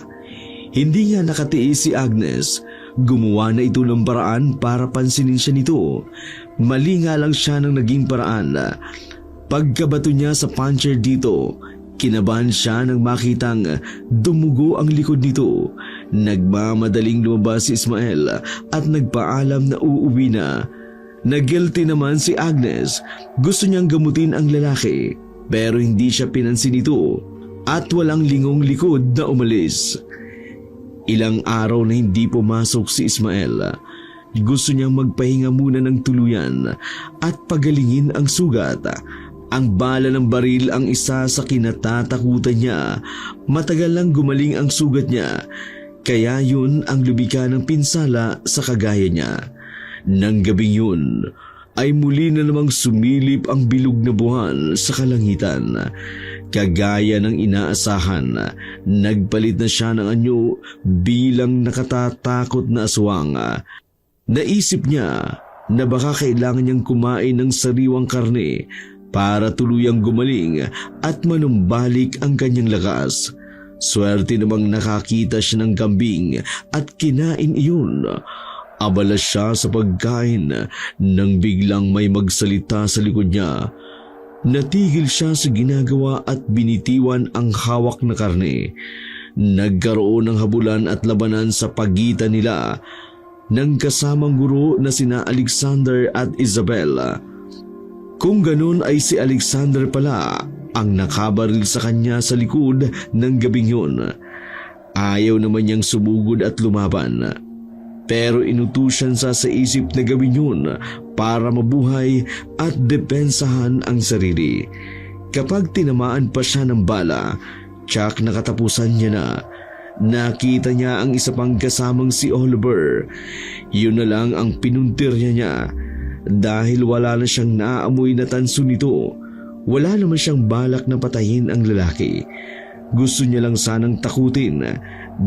Hindi niya nakatiis si Agnes. Gumawa na ito ng paraan para pansinin siya nito. Mali nga lang siya ng naging paraan. Pagkabato niya sa puncher dito, kinabahan siya nang makitang dumugo ang likod nito. Nagmamadaling lumabas si Ismael at nagpaalam na uuwi na. Nag-guilty naman si Agnes. Gusto niyang gamutin ang lalaki pero hindi siya pinansin ito at walang lingong likod na umalis. Ilang araw na hindi pumasok si Ismael. Gusto niyang magpahinga muna ng tuluyan at pagalingin ang sugat. Ang bala ng baril ang isa sa kinatatakutan niya. Matagal lang gumaling ang sugat niya. Kaya yun ang lumika ng pinsala sa kagaya niya. Nang gabing yun, ay muli na namang sumilip ang bilog na buwan sa kalangitan. Kagaya ng inaasahan, nagpalit na siya ng anyo bilang nakatatakot na aswang. Naisip niya na baka kailangan niyang kumain ng sariwang karne para tuluyang gumaling at manumbalik ang kanyang lakas. Swerte namang nakakita siya ng kambing at kinain iyon. Abala siya sa pagkain nang biglang may magsalita sa likod niya. Natigil siya sa ginagawa at binitiwan ang hawak na karne. Nagkaroon ng habulan at labanan sa pagitan nila ng kasamang guro na sina Alexander at Isabel. Kung ganun ay si Alexander pala ang nakabaril sa kanya sa likod ng gabing yun. Ayaw naman niyang sumugod at lumaban. Pero inutusan sa isip na gawin yun para mabuhay at depensahan ang sarili. Kapag tinamaan pa siya ng bala, tsak nakatapusan niya na. Nakita niya ang isa pang kasamang si Oliver. Yun na lang ang pinuntir niya dahil wala na siyang naaamoy na tanso nito. Wala naman siyang balak na patayin ang lalaki. Gusto niya lang sanang takutin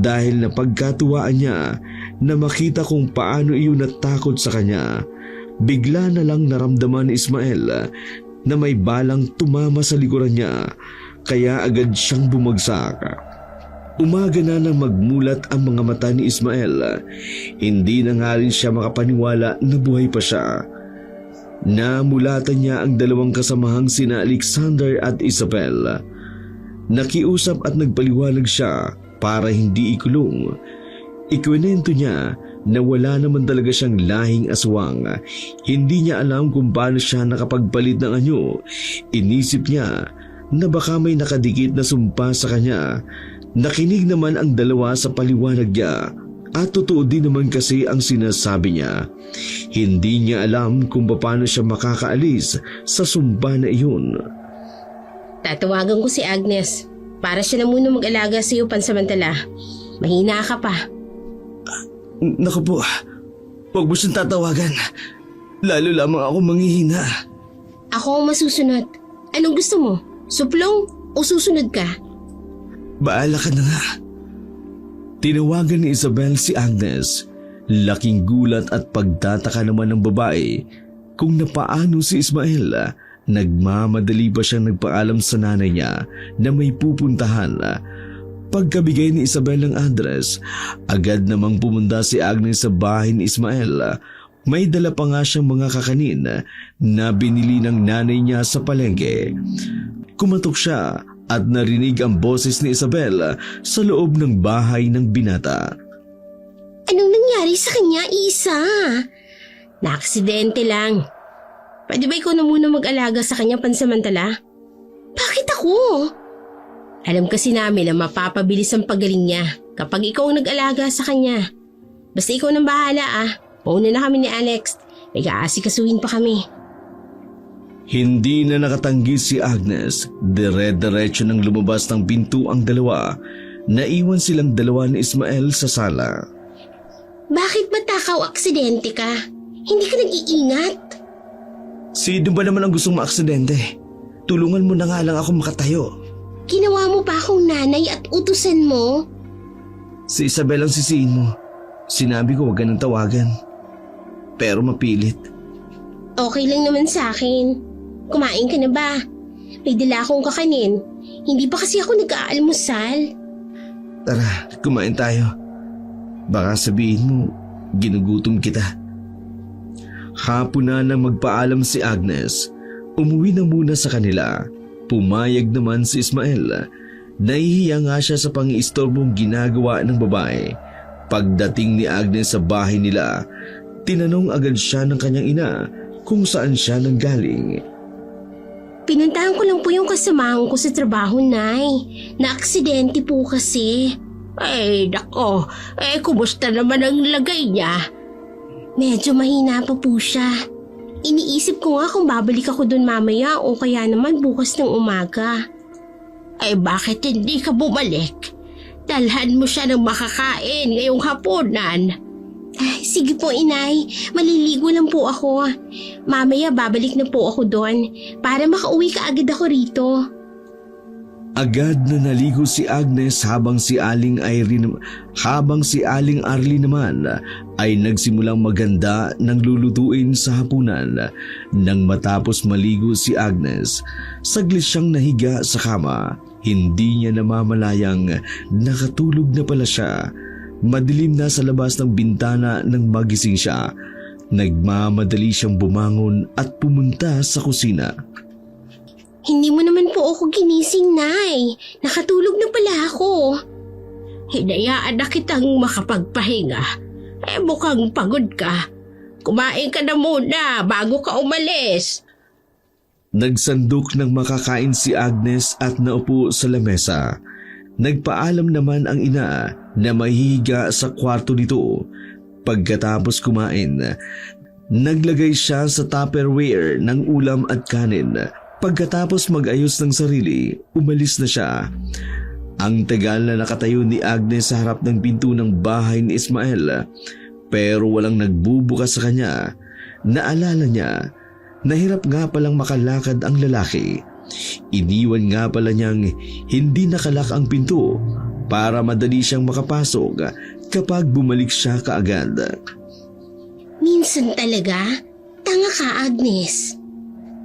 dahil napagkatuwaan niya na makita kung paano iyon natakot sa kanya. Bigla na lang naramdaman ni Ismael na may balang tumama sa likuran niya, kaya agad siyang bumagsak. Umaga na nang magmulat ang mga mata ni Ismael. Hindi na nga rin siya makapaniwala na buhay pa siya. Namulatan niya ang dalawang kasamahang sina Alexander at Isabel. Nakiusap at nagpaliwanag siya para hindi ikulong. Ikwento niya na wala naman talaga siyang lahing aswang. Hindi niya alam kung paano siya nakapagpalit ng anyo. Inisip niya na baka may nakadikit na sumpa sa kanya. Nakinig naman ang dalawa sa paliwanag niya. At totoo din naman kasi ang sinasabi niya. Hindi niya alam kung paano siya makakaalis sa sumpa na iyon. Tatawagan ko si Agnes para siya na muna mag-alaga sa iyo pansamantala. Mahina ka pa. Naku po, huwag mo siyang tatawagan. Lalo lamang ako manghihina. Ako ang masusunod. Anong gusto mo? Suplong o susunod ka? Baala ka na nga. Tinawagan ni Isabel si Agnes. Laking gulat at pagtataka naman ng babae kung napaano si Ismael. Nagmamadali pa siyang nagpaalam sa nanay niya na may pupuntahan. Pagkabigay ni Isabel ng address, agad namang pumunta si Agnes sa bahay ni Ismael. May dala pa nga siyang mga kakanin na binili ng nanay niya sa palengke. Kumatok siya at narinig ang boses ni Isabel sa loob ng bahay ng binata. Anong nangyari sa kanya, Isa? Naaksidente lang. Pwede ba ikaw na muna mag-alaga sa kanya pansamantala? Bakit ako? Alam kasi namin na mapapabilis ang pagaling niya kapag ikaw ang nag-alaga sa kanya. Basta ikaw nang bahala ah. Mauna na kami ni Alex. May kaasikasuhin pa kami. Hindi na nakatanggi si Agnes. Dire-diretso nang lumabas ng pinto ang dalawa. Naiwan silang dalawa ni Ismael sa sala. Bakit ba takaw aksidente ka? Hindi ka nag-iingat? Sino ba naman ang gustong maaksidente? Tulungan mo na nga lang ako makatayo. Ginawa mo pa akong nanay at utusan mo? Si Isabel ang sisihin mo. Sinabi ko huwag ka nang tawagan. Pero mapilit. Okay lang naman sa akin. Kumain ka na ba? May dala akong kakanin. Hindi pa kasi ako nag-aalmusal. Tara, kumain tayo. Baka sabihin mo, ginugutom kita. Hapon na nang magpaalam si Agnes. Umuwi na muna sa kanila. Pumayag naman si Ismael. Nahihiya nga siya sa pang-iistorbong ginagawa ng babae. Pagdating ni Agnes sa bahay nila, tinanong agad siya ng kanyang ina kung saan siya nanggaling. Pinuntahan ko lang po yung kasamahan ko sa trabaho, Nay. Na-aksidente po kasi. Ay, nako. Kumusta naman ang lagay niya? Medyo mahina pa po siya. Iniisip ko nga kung babalik ako dun mamaya o kaya naman bukas ng umaga. Ay, bakit hindi ka bumalik? Dalhan mo siya ng makakain ngayong hapunan. Ay, sige po, inay. Maliligo lang po ako. Mamaya babalik na po ako doon para makauwi ka agad ako rito. Agad na naligo si Agnes habang si Aling Arlie naman ay nagsimulang maganda ng lulutuin sa hapunan. Nang matapos maligo si Agnes, saglit siyang nahiga sa kama. Hindi niya namamalayang nakatulog na pala siya. Madilim na sa labas ng bintana nang magising siya. Nagmamadali siyang bumangon at pumunta sa kusina. Hindi mo naman po ako ginising, Nay. Nakatulog na pala ako. Hinayaan na kitang makapagpahinga. Mukhang pagod ka. Kumain ka na muna bago ka umalis. Nagsandok ng makakain si Agnes at naupo sa lamesa. Nagpaalam naman ang ina na mahihiga sa kwarto nito. Pagkatapos kumain, naglagay siya sa Tupperware ng ulam at kanin. Pagkatapos mag-ayos ng sarili, umalis na siya. Ang tagal na nakatayo ni Agnes sa harap ng pinto ng bahay ni Ismael, pero walang nagbubukas sa kanya. Naalala niya, nahirap nga palang makalakad ang lalaki. Iniwan nga pala niyang hindi nakalak ang pinto para madali siyang makapasok kapag bumalik siya kaagad. Minsan talaga, tanga ka, Agnes.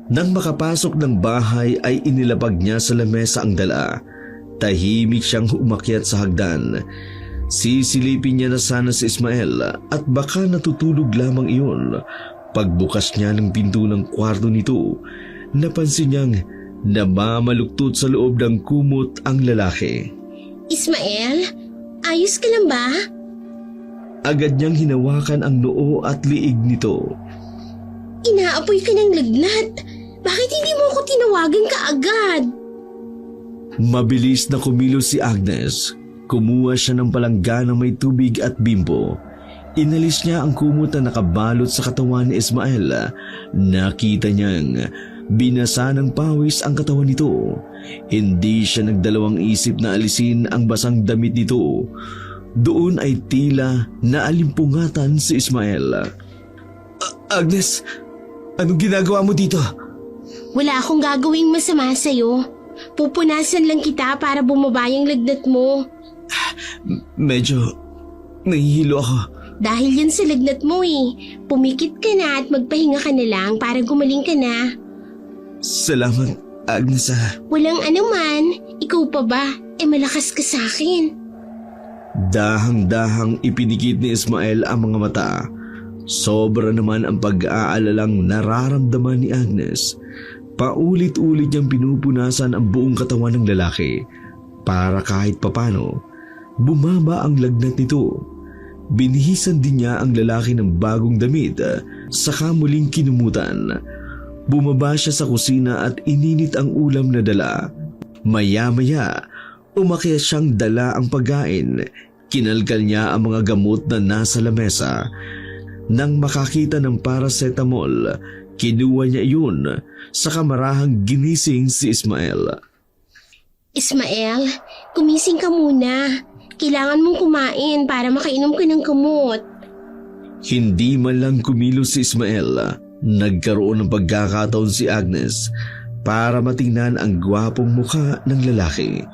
Nang makapasok ng bahay ay inilapag niya sa lamesa ang dala. Tahimik siyang umakyat sa hagdan. Sisilipin niya na sana si Ismael at baka natutulog lamang iyon. Pagbukas niya ng pinto ng kwarto nito, napansin niyang namamaluktot sa loob ng kumot ang lalaki. Ismael, ayos ka lang ba? Agad niyang hinawakan ang noo at liig nito. Inaapoy ka ng lagnat. Bakit hindi mo ako tinawagan kaagad? Mabilis na kumilos si Agnes. Kumuha siya ng palangga na may tubig at bimbo. Inalis niya ang kumot na nakabalot sa katawan ni Ismael. Nakita niyang binasa ng pawis ang katawan nito. Hindi siya nagdalawang isip na alisin ang basang damit nito. Doon ay tila naalimpungatan si Ismael. Agnes, anong ginagawa mo dito? Wala akong gagawing masama sa'yo. Pupunasan lang kita para bumaba yung lagnat mo. Medyo nahihilo ako. Dahil yan sa lagnat mo Pumikit ka na at magpahinga ka na lang para gumaling ka na. Salamat, Agnes. Walang anuman. Ikaw pa ba? Malakas ka sa akin. Dahang-dahang ipinikit ni Ismael ang mga mata. Sobra naman ang pag-aalalang nararamdaman ni Agnes. Paulit-ulit niyang pinupunasan ang buong katawan ng lalaki para kahit papano bumaba ang lagnat nito. Binihisan din niya ang lalaki ng bagong damit saka muling kinumutan. Bumaba siya sa kusina at ininit ang ulam na dala. Maya-maya, umakyat siyang dala ang pagkain. Kinalkal niya ang mga gamot na nasa lamesa. Nang makakita ng paracetamol, kinuha niya iyon sa kamarahang ginising si Ismael. Ismael, gumising ka muna. Kailangan mong kumain para makainom ka ng gamot. Hindi man lang kumilos si Ismael. Nagkaroon ng pagkakataon si Agnes para matingnan ang gwapong mukha ng lalaki.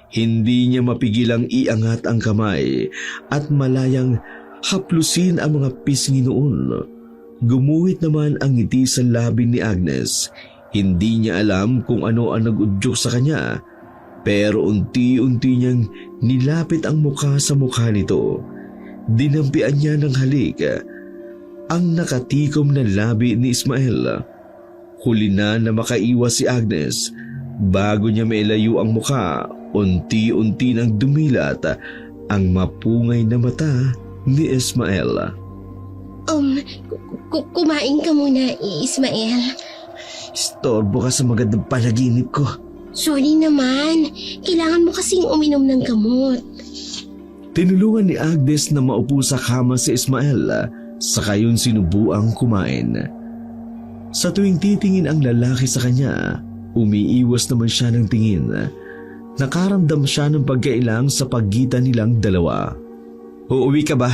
Hindi niya mapigilang iangat ang kamay at malayang haplusin ang mga pisngi noon. Gumuhit naman ang ngiti sa labi ni Agnes. Hindi niya alam kung ano ang nag-udyok sa kanya, pero unti-unti niyang nilapit ang mukha sa mukha nito. Dinampian niya ng halik ang nakatikom na labi ni Ismael. Huli na makaiwas si Agnes. Bago niya mailayo ang mukha, unti-unti nang dumilat ang mapungay na mata ni Ismael. Kumain ka muna, Ismael. Istorbo ka sa magandang panaginip ko. Sorry naman. Kailangan mo kasing uminom ng gamot. Tinulungan ni Agnes na maupo sa kama si Ismael, saka yun sinubuang kumain. Sa tuwing titingin ang lalaki sa kanya, umiiwas naman siya ng tingin. nakaramdam siya ng pagkailang sa pagitan nilang dalawa. Uuwi ka ba?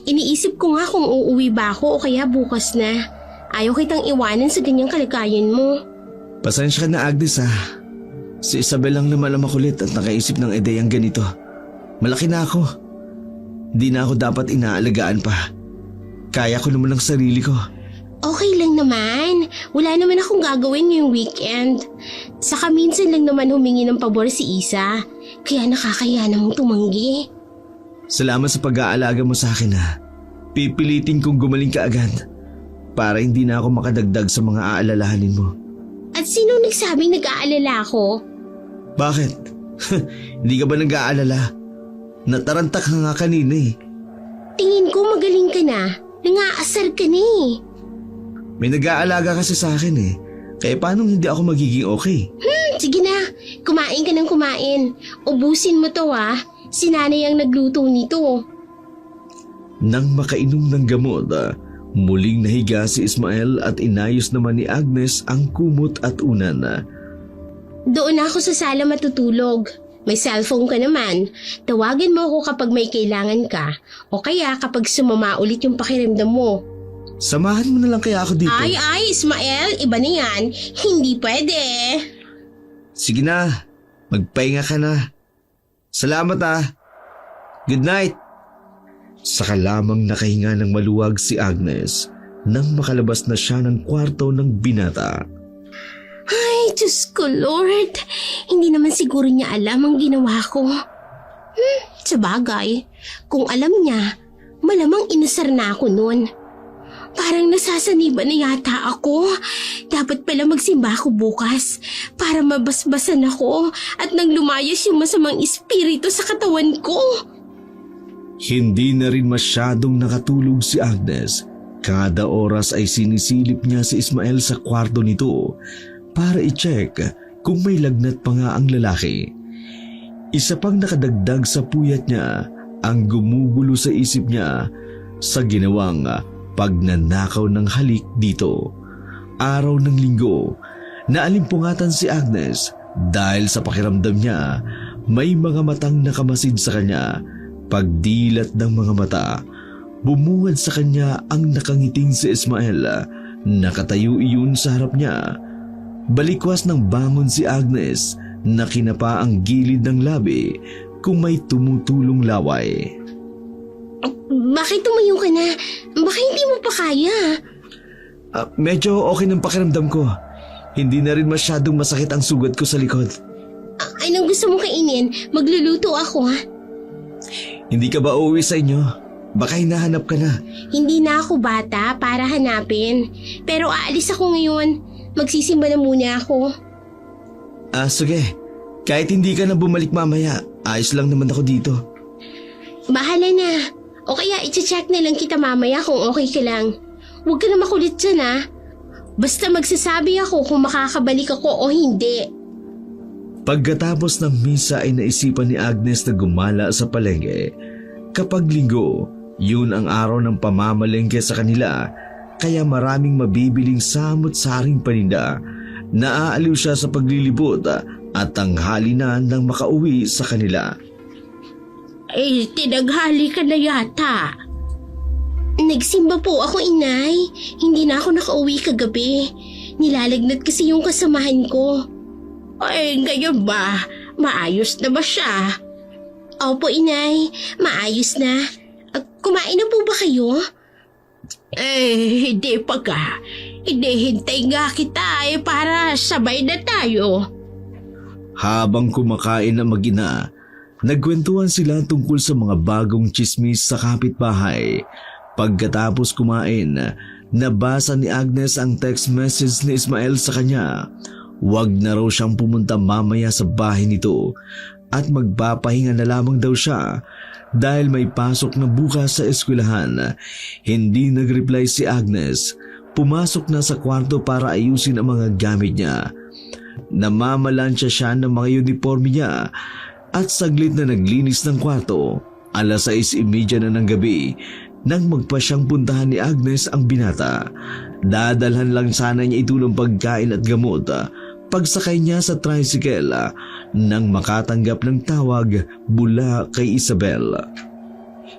Iniisip ko nga kung uuwi ba ako o kaya bukas na. Ayaw kitang iwanan sa ganyang kalagayan mo. Pasensya ka na, Agnes ha. Si Isabel lang naman ang makulit at nakaisip ng ideyang ganito. Malaki na ako. Di na ako dapat inaalagaan pa. Kaya ko naman ang sarili ko. Okay lang naman. Wala naman akong gagawin ngayong weekend. Saka minsan lang naman humingi ng pabor si Isa. Kaya nakakaya namang tumanggi. Salamat sa pag-aalaga mo sa akin ha. Pipilitin kong gumaling ka agad para hindi na ako makadagdag sa mga aalalahanin mo. At sino nagsabing nag-aalala ako? Bakit? Hindi ka ba nag-aalala? Natarantak ka nga kanina eh. Tingin ko magaling ka na. Nangaasar ka na eh. May nag-aalaga kasi sa akin eh. Kaya paano hindi ako magiging okay? Sige na, kumain ka ng kumain. Ubusin mo to ha. Si nanay ang nagluto nito. Nang makainom ng gamot, muling nahiga si Ismael at inayos naman ni Agnes ang kumot at unan. Doon ako sa sala matutulog. May cellphone ka naman. Tawagan mo ako kapag may kailangan ka. O kaya kapag sumama ulit yung pakiramdam mo. Samahan mo na lang kaya ako dito. Ay, Ismael, iba na yan. Hindi pwede. Sige na, magpahinga ka na. Salamat Good night. Saka lamang nakahinga ng maluwag si Agnes nang makalabas na siya ng kwarto ng binata. Ay, Diyos ko, Lord. Hindi naman siguro niya alam ang ginawa ko. Sa bagay, kung alam niya, malamang inasar na ako noon. Parang nasasaniban na yata ako. Dapat pala magsimba ako bukas para mabasbasan ako at nang lumayas yung masamang espiritu sa katawan ko. Hindi na rin masyadong nakatulog si Agnes. Kada oras ay sinisilip niya si Ismael sa kwarto nito para i-check kung may lagnat pa nga ang lalaki. Isa pang nakadagdag sa puyat niya ang gumugulo sa isip niya sa ginawang pagnanakaw ng halik dito. Araw ng linggo, naalimpungatan si Agnes dahil sa pakiramdam niya may mga matang nakamasid sa kanya. Pagdilat ng mga mata, bumungad sa kanya ang nakangiting si Ismael. Nakatayo iyon sa harap niya. Balikwas ng bangon si Agnes na kinapa ang gilid ng labi kung may tumutulong laway. Bakit tumayo ka na? Baka hindi mo pa kaya. Medyo okay ng pakiramdam ko. Hindi na rin masyadong masakit ang sugat ko sa likod. Anong gusto mo kainin? Magluluto ako ha. Hindi ka ba uuwi sa inyo? Baka hinahanap ka na. Hindi na ako bata para hanapin. Pero aalis ako ngayon. Magsisimba na muna ako. Sige. Kahit hindi ka na bumalik mamaya, ayos lang naman ako dito. Bahala na. O kaya i-check na lang kita mamaya kung okay ka lang. Huwag ka na makulit dyan ha. Basta magsasabi ako kung makakabalik ako o hindi. Pagkatapos ng misa ay naisipan ni Agnes na gumala sa palengke. Kapag linggo, yun ang araw ng pamamalengke sa kanila, kaya maraming mabibiling samot-saring paninda. Naaaliw siya sa paglilibot at tanghali na nang makauwi sa kanila. Tinaghali ka na yata. Nagsimba po ako, inay. Hindi na ako nakauwi kagabi. Nilalagnat kasi yung kasamahan ko. Ngayon ba? Maayos na ba siya? Opo, inay. Maayos na. Kumain na po ba kayo? Hindi pa ka. Hinihintay nga kita para sabay na tayo. Habang kumakain ang mag-ina, nagkwentuhan sila tungkol sa mga bagong tsismis sa kapitbahay. Pagkatapos kumain, nabasa ni Agnes ang text message ni Ismael sa kanya. Huwag na raw siyang pumunta mamaya sa bahay nito at magpapahinga na lamang daw siya dahil may pasok na bukas sa eskwelahan. Hindi nag-reply si Agnes. Pumasok na sa kwarto para ayusin ang mga gamit niya. Namamalansya siya ng mga uniforme niya at saglit na naglinis ng kwarto. 6:30 na ng gabi nang magpa siyang puntahan ni Agnes ang binata. Dadalhan lang sana niya ito ng pagkain at gamot pagsakay niya sa tricycle nang makatanggap ng tawag mula kay Isabel.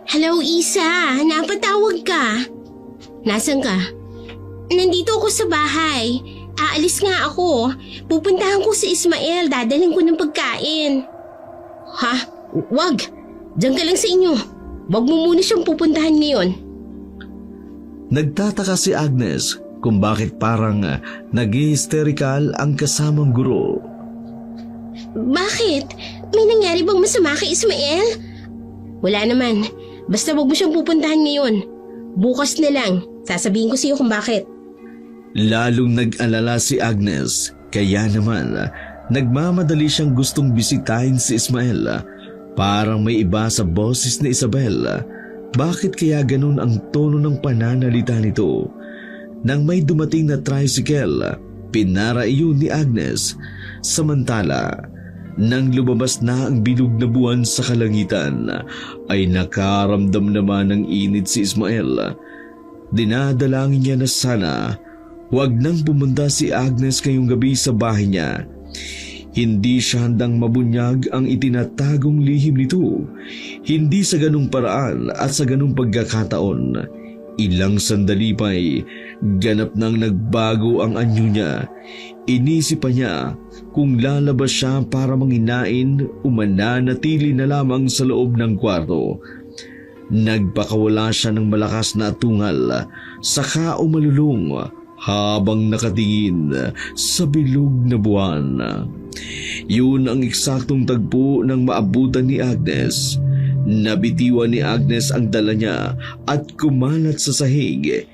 Hello, Isa. Napatawag ka. Nasaan ka? Nandito ako sa bahay. Aalis nga ako. Pupuntahan ko si Ismael. Dadalhin ko ng pagkain. Ha? Wag. Diyan ka lang sa inyo. Wag mo muna siyang pupuntahan ngayon. Nagtataka si Agnes kung bakit parang nag-hysterical ang kasamang guro. Bakit? May nangyari bang masama kay Ismael? Wala naman. Basta wag mo siyang pupuntahan ngayon. Bukas na lang. Sasabihin ko sa iyo kung bakit. Lalong nag-alala si Agnes, kaya naman nagmamadali siyang gustong bisitahin si Ismael. Parang may iba sa boses ni Isabel. Bakit kaya ganun ang tono ng pananalita nito? Nang may dumating na tricycle, pinara iyon ni Agnes. Samantala, nang lumabas na ang bilog na buwan sa kalangitan, ay nakaramdam naman ng init si Ismael. Dinadalangin niya na sana huwag nang pumunta si Agnes ngayong gabi sa bahay niya. Hindi siya handang mabunyag ang itinatagong lihim nito. Hindi sa ganung paraan at sa ganung pagkakataon. Ilang sandali pa'y ganap nang nagbago ang anyo niya. Inisip pa niya kung lalabas siya para manginain o mananatili na lamang sa loob ng kwarto. Nagpakawala siya ng malakas na tungal, saka umalulong habang nakatingin sa bilog na buwan. Yun ang eksaktong tagpo ng maabutan ni Agnes. Nabitiwan ni Agnes ang dala niya at kumalat sa sahig.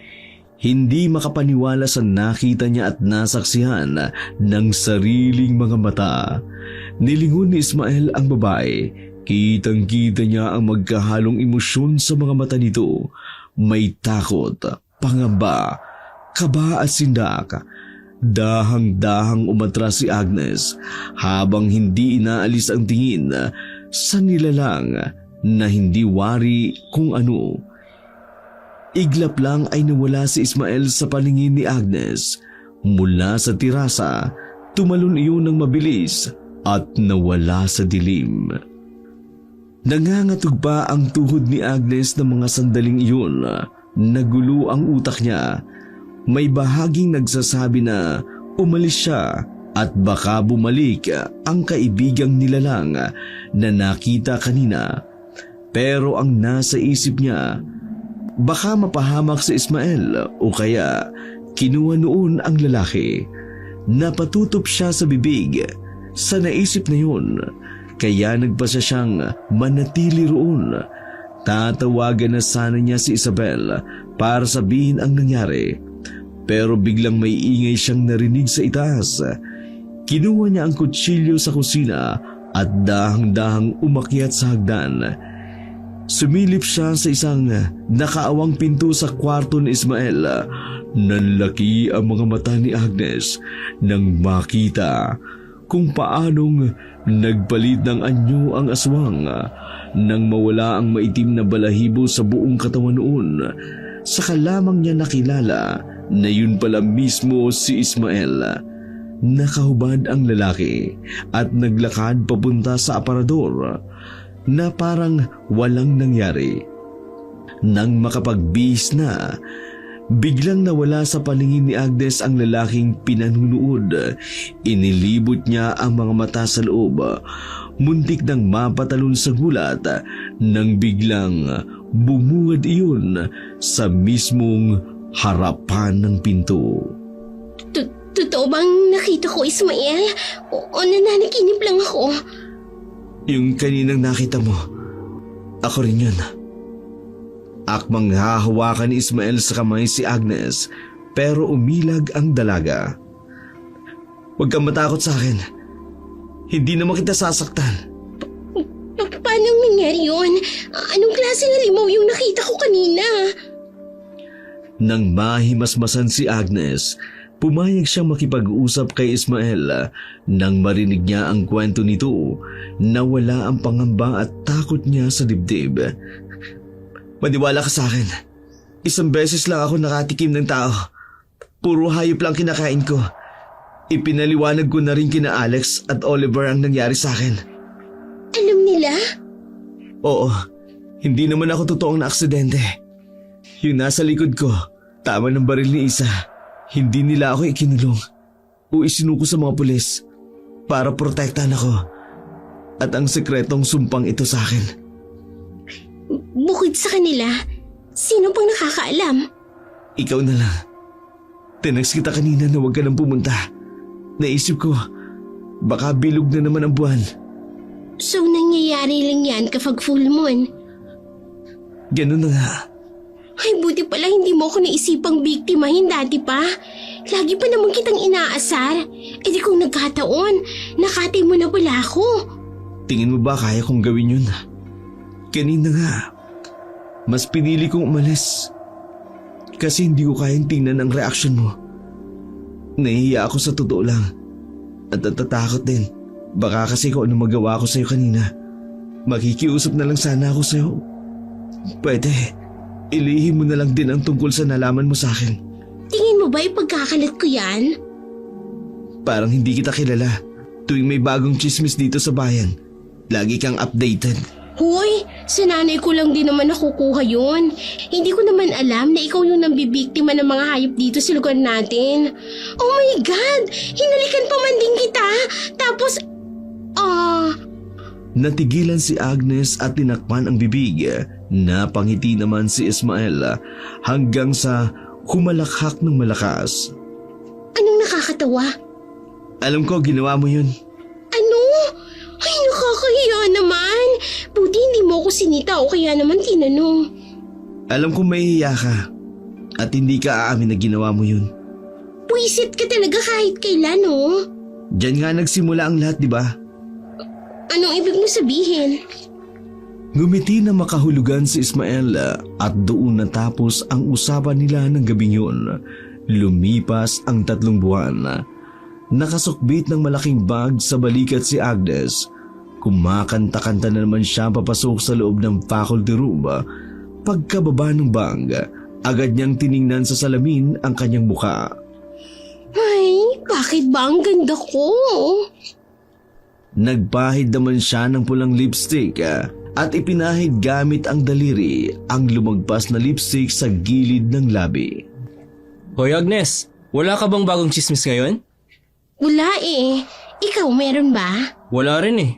Hindi makapaniwala sa nakita niya at nasaksihan ng sariling mga mata. Nilingon ni Ismael ang babae. Kitang-kita niya ang magkahalong emosyon sa mga mata nito. May takot, pangamba, kaba at sindak. Dahang-dahang umatras si Agnes habang hindi inaalis ang tingin sa nilalang na hindi wari kung ano. Iglap lang ay nawala si Ismael sa paningin ni Agnes. Mula sa tirasa, tumalon iyon ng mabilis at nawala sa dilim. Nangangatog pa ang tuhod ni Agnes ng mga sandaling iyon. Nagulo ang utak niya. May bahaging nagsasabi na umalis siya at baka bumalik ang kaibigang nilalang na nakita kanina. Pero ang nasa isip niya, baka mapahamak si Ismael o kaya kinuha noon ang lalaki. Napatutop siya sa bibig sa naisip na yun, kaya nagpasya siyang manatili roon. Tatawagan na sana niya si Isabel para sabihin ang nangyari. Pero biglang may ingay siyang narinig sa itaas. Kinuha niya ang kutsilyo sa kusina at dahang-dahang umakyat sa hagdan. Sumilip siya sa isang nakaawang pinto sa kwarto ni Ismael. Nanlaki ang mga mata ni Agnes nang makita kung paanong nagpalit ng anyo ang aswang. Nang mawala ang maitim na balahibo sa buong katawan noon, saka lamang niya nakilala na yun pala mismo si Ismael. Nakahubad ang lalaki at naglakad papunta sa aparador na parang walang nangyari. Nang makapagbihis na, biglang nawala sa paningin ni Agnes ang lalaking pinanunood. Inilibot niya ang mga mata sa loob. Muntik nang mapatalon sa gulat nang biglang bumungad iyon sa mismong harapan ng pinto. Totoo bang nakita ko, Ismael? O nananaginip lang ako? Yung kaninang nakita mo, ako rin yun. Akmang hahawakan ni Ismael sa kamay si Agnes, pero umilag ang dalaga. Huwag kang matakot sa akin. Hindi naman kita sasaktan. Paano nangyari yun? Anong klaseng halimaw yung nakita ko kanina? Nang mahimasmasan si Agnes, pumayag siyang makipag-usap kay Ismael. Nang marinig niya ang kwento nito, nawala ang pangamba at takot niya sa dibdib. Maniwala ka sa akin. Isang beses lang ako nakatikim ng tao. Puro hayop lang kinakain ko. Ipinaliwanag ko na rin kina Alex at Oliver ang nangyari sa akin. Alam nila? Oo, hindi naman ako totoong naaksidente. Yung nasa likod ko, tama ng baril ni Isa. Hindi nila ako ikinulong o isinuko sa mga pulis para protektahan ako. At ang sekretong sumpang ito sa akin. Bukod sa kanila, sino pang nakakaalam? Ikaw na lang. Tinext kita kanina na huwag ka nang pumunta. Naisip ko, baka bilog na naman ang buwan. So nangyayari lang yan kapag full moon. Ganun na nga. Ay, buti pala hindi mo ako naisipang biktimahin dati pa. Lagi pa naman kitang inaasar. E di kung nagkataon, nakatay mo na pala ako. Tingin mo ba kaya kong gawin yun? Kanina nga, mas pinili kong umalis. Kasi hindi ko kayang tingnan ang reaksyon mo. Nahihiya ako sa totoo lang. At natatakot din. Baka kasi kung ano magawa ko sa'yo kanina. Makikiusap na lang sana ako sa'yo. Pwede, ilihim mo na lang din ang tungkol sa nalaman mo sa akin. Tingin mo ba ipagkakalat ko yan? Parang hindi kita kilala. Tuwing may bagong chismis dito sa bayan, lagi kang updated. Hoy, sa nanay ko lang din naman nakukuha yun. Hindi ko naman alam na ikaw yung nambibiktima ng mga hayop dito sa lugar natin. Oh my God! Hinalikan pa man din kita! Tapos, Natigilan si Agnes at tinakpan ang bibig. Napangiti naman si Ismael hanggang sa humalakhak ng malakas. Anong nakakatawa? Alam ko ginawa mo yun. Ano? Ay, nakakahiya naman. Buti hindi mo ako sinita o kaya naman tinanong. Alam kong mahihiya ka at hindi ka aamin na ginawa mo yun. Puisit ka talaga kahit kailan, oh. Diyan nga nagsimula ang lahat, di ba? Anong ibig mo sabihin? Ngumiti na makahulugan si Ismael at doon natapos ang usapan nila ng gabing yun. Lumipas ang 3 buwan. Nakasukbit ng malaking bag sa balikat si Agnes. Kumakanta-kanta na naman siya papasok sa loob ng faculty room. Pagkababa ng bag, agad niyang tiningnan sa salamin ang kanyang muka. Ay, bakit ba ang ganda ko? Nagpahid naman siya ng pulang lipstick at ipinahid gamit ang daliri ang lumagpas na lipstick sa gilid ng labi. Hoy Agnes, wala ka bang bagong chismis ngayon? Wala eh. Ikaw meron ba? Wala rin eh.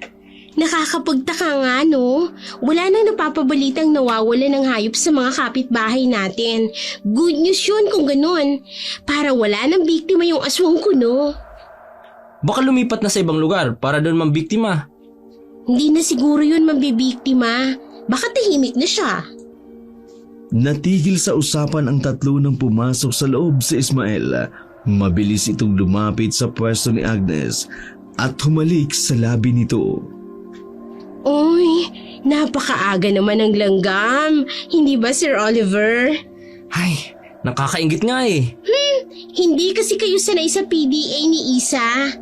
Nakakapagtaka nga, no? Wala nang napapabalitang nawawala ng hayop sa mga kapitbahay natin. Good news yun kung ganun. Para wala nang biktima yung aswang ko, no? Baka lumipat na sa ibang lugar para doon mambiktima. Hindi na siguro yun mambibiktima. Baka tahimik na siya. Natigil sa usapan ang 3 nang pumasok sa loob si Ismael. Mabilis itong lumapit sa pwesto ni Agnes at humalik sa labi nito. Uy, napakaaga naman ng langgam. Hindi ba, Sir Oliver? Ay, nakakaingit nga eh. Hindi kasi kayo sanay sa PDA ni Isa.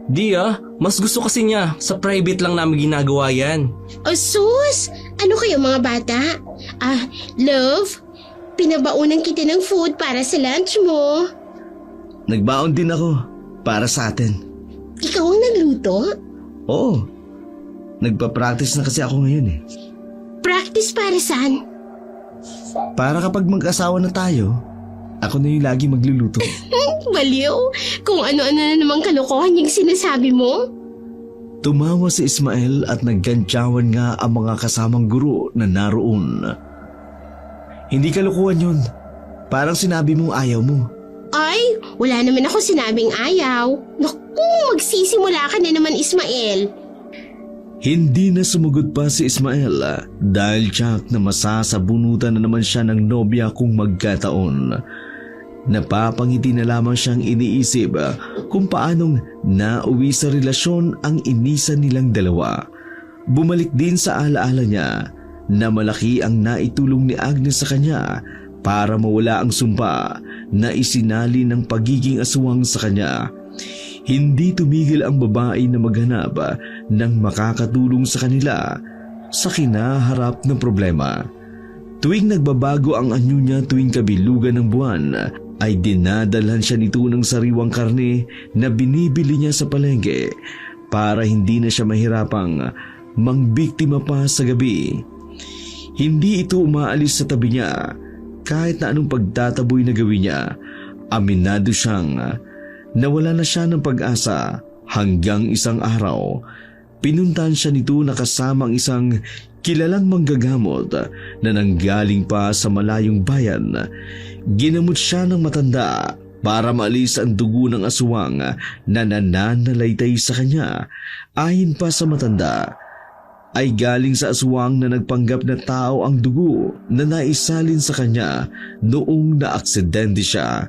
Di mas gusto kasi niya. Sa private lang namin ginagawa yan. O sus, ano kayo mga bata? Love, pinabaunan kita ng food para sa lunch mo. Nagbaon din ako para sa atin. Ikaw ang nagluto? Oo, nagpa-practice na kasi ako ngayon eh. Practice para saan? Para kapag mag-asawa na tayo, ako na yung lagi magluluto. Baliw, kung ano-ano na namang kalokohan yung sinasabi mo. Tumawa si Ismael at naggantyawan nga ang mga kasamang guro na naroon. Hindi kalokohan yun. Parang sinabi mong ayaw mo. Ay, wala naman ako sinabing ayaw. Naku, magsisimula ka na naman, Ismael. Hindi na sumugod pa si Ismael dahil tiyak na masasabunutan na naman siya ng nobya kung magkataon. Napapangiti na lamang siyang iniisip kung paanong nauwi sa relasyon ang inisa nilang dalawa. Bumalik din sa alaala niya na malaki ang naitulong ni Agnes sa kanya para mawala ang sumpa na isinali ng pagiging aswang sa kanya. Hindi tumigil ang babae na maghanap ng makakatulong sa kanila sa kinaharap ng problema. Tuwing nagbabago ang anyo niya tuwing kabilugan ng buwan, ay dinadalhan siya nito ng sariwang karne na binibili niya sa palengke para hindi na siya mahirapang mangbiktima pa sa gabi. Hindi ito umaalis sa tabi niya kahit na anong pagtataboy na gawin niya. Aminado siyang nawala na siya ng pag-asa hanggang isang araw. Pinuntahan siya nito na kasama ang isang kilalang manggagamot na nanggaling pa sa malayong bayan. Ginamot siya ng matanda para maalis ang dugo ng aswang na nananalaytay sa kanya. Ayon pa sa matanda, ay galing sa aswang na nagpanggap na tao ang dugo na naisalin sa kanya noong naaksidente siya.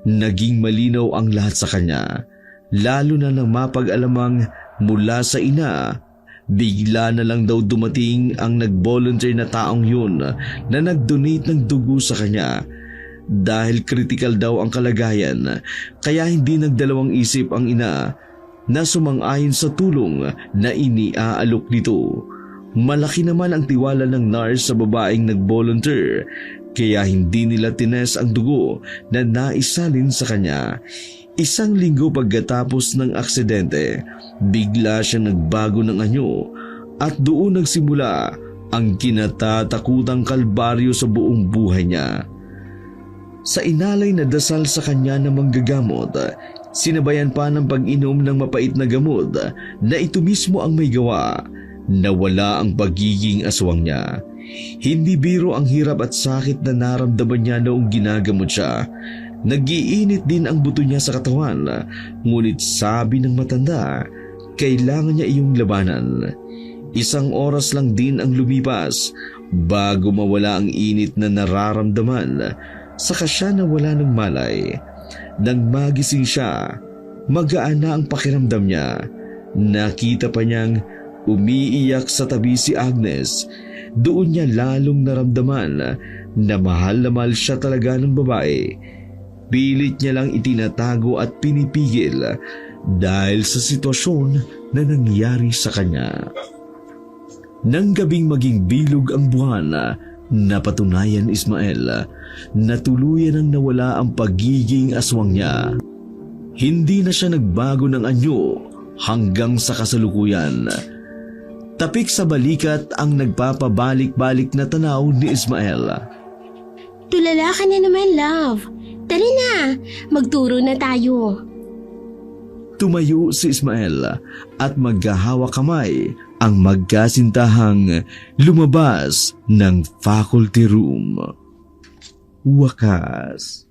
Naging malinaw ang lahat sa kanya, lalo na nang mapag-alamang mula sa ina. Bigla na lang daw dumating ang nag-volunteer na taong yun na nag-donate ng dugo sa kanya. Dahil critical daw ang kalagayan, kaya hindi nagdalawang isip ang ina na sumang-ayon sa tulong na iniaalok nito. Malaki naman ang tiwala ng nurse sa babaeng nag-volunteer, kaya hindi nila tines ang dugo na naisalin sa kanya. Isang linggo pagkatapos ng aksidente, bigla siyang nagbago ng anyo at doon nagsimula ang kinatatakutang kalbaryo sa buong buhay niya. Sa inalay na dasal sa kanya ng manggagamot, sinabayan pa ng pag-inom ng mapait na gamot na ito mismo ang may gawa, nawala ang pagiging aswang niya. Hindi biro ang hirap at sakit na naramdaman niya noong ginagamot siya. Nag-iinit din ang buto niya sa katawan, ngunit sabi ng matanda, kailangan niya iyong labanan. Isang oras lang din ang lumipas bago mawala ang init na nararamdaman. Saka siya nawala ng malay. Nang magising siya, magaan na ang pakiramdam niya. Nakita pa niyang umiiyak sa tabi si Agnes. Doon niya lalong naramdaman na mahal siya talaga ng babae. Pilit niya lang itinatago at pinipigil dahil sa sitwasyon na nangyari sa kanya. Nang gabing maging bilog ang buwan, napatunayan Ismael na tuluyan ang nawala ang pagiging aswang niya. Hindi na siya nagbago ng anyo hanggang sa kasalukuyan. Tapik sa balikat ang nagpapabalik-balik na tanaw ni Ismael. Tulala ka na naman, love. Tara na, magturo na tayo. Tumayo si Ismael at maghahawa kamay ang magkasintahang lumabas ng faculty room. Wakas.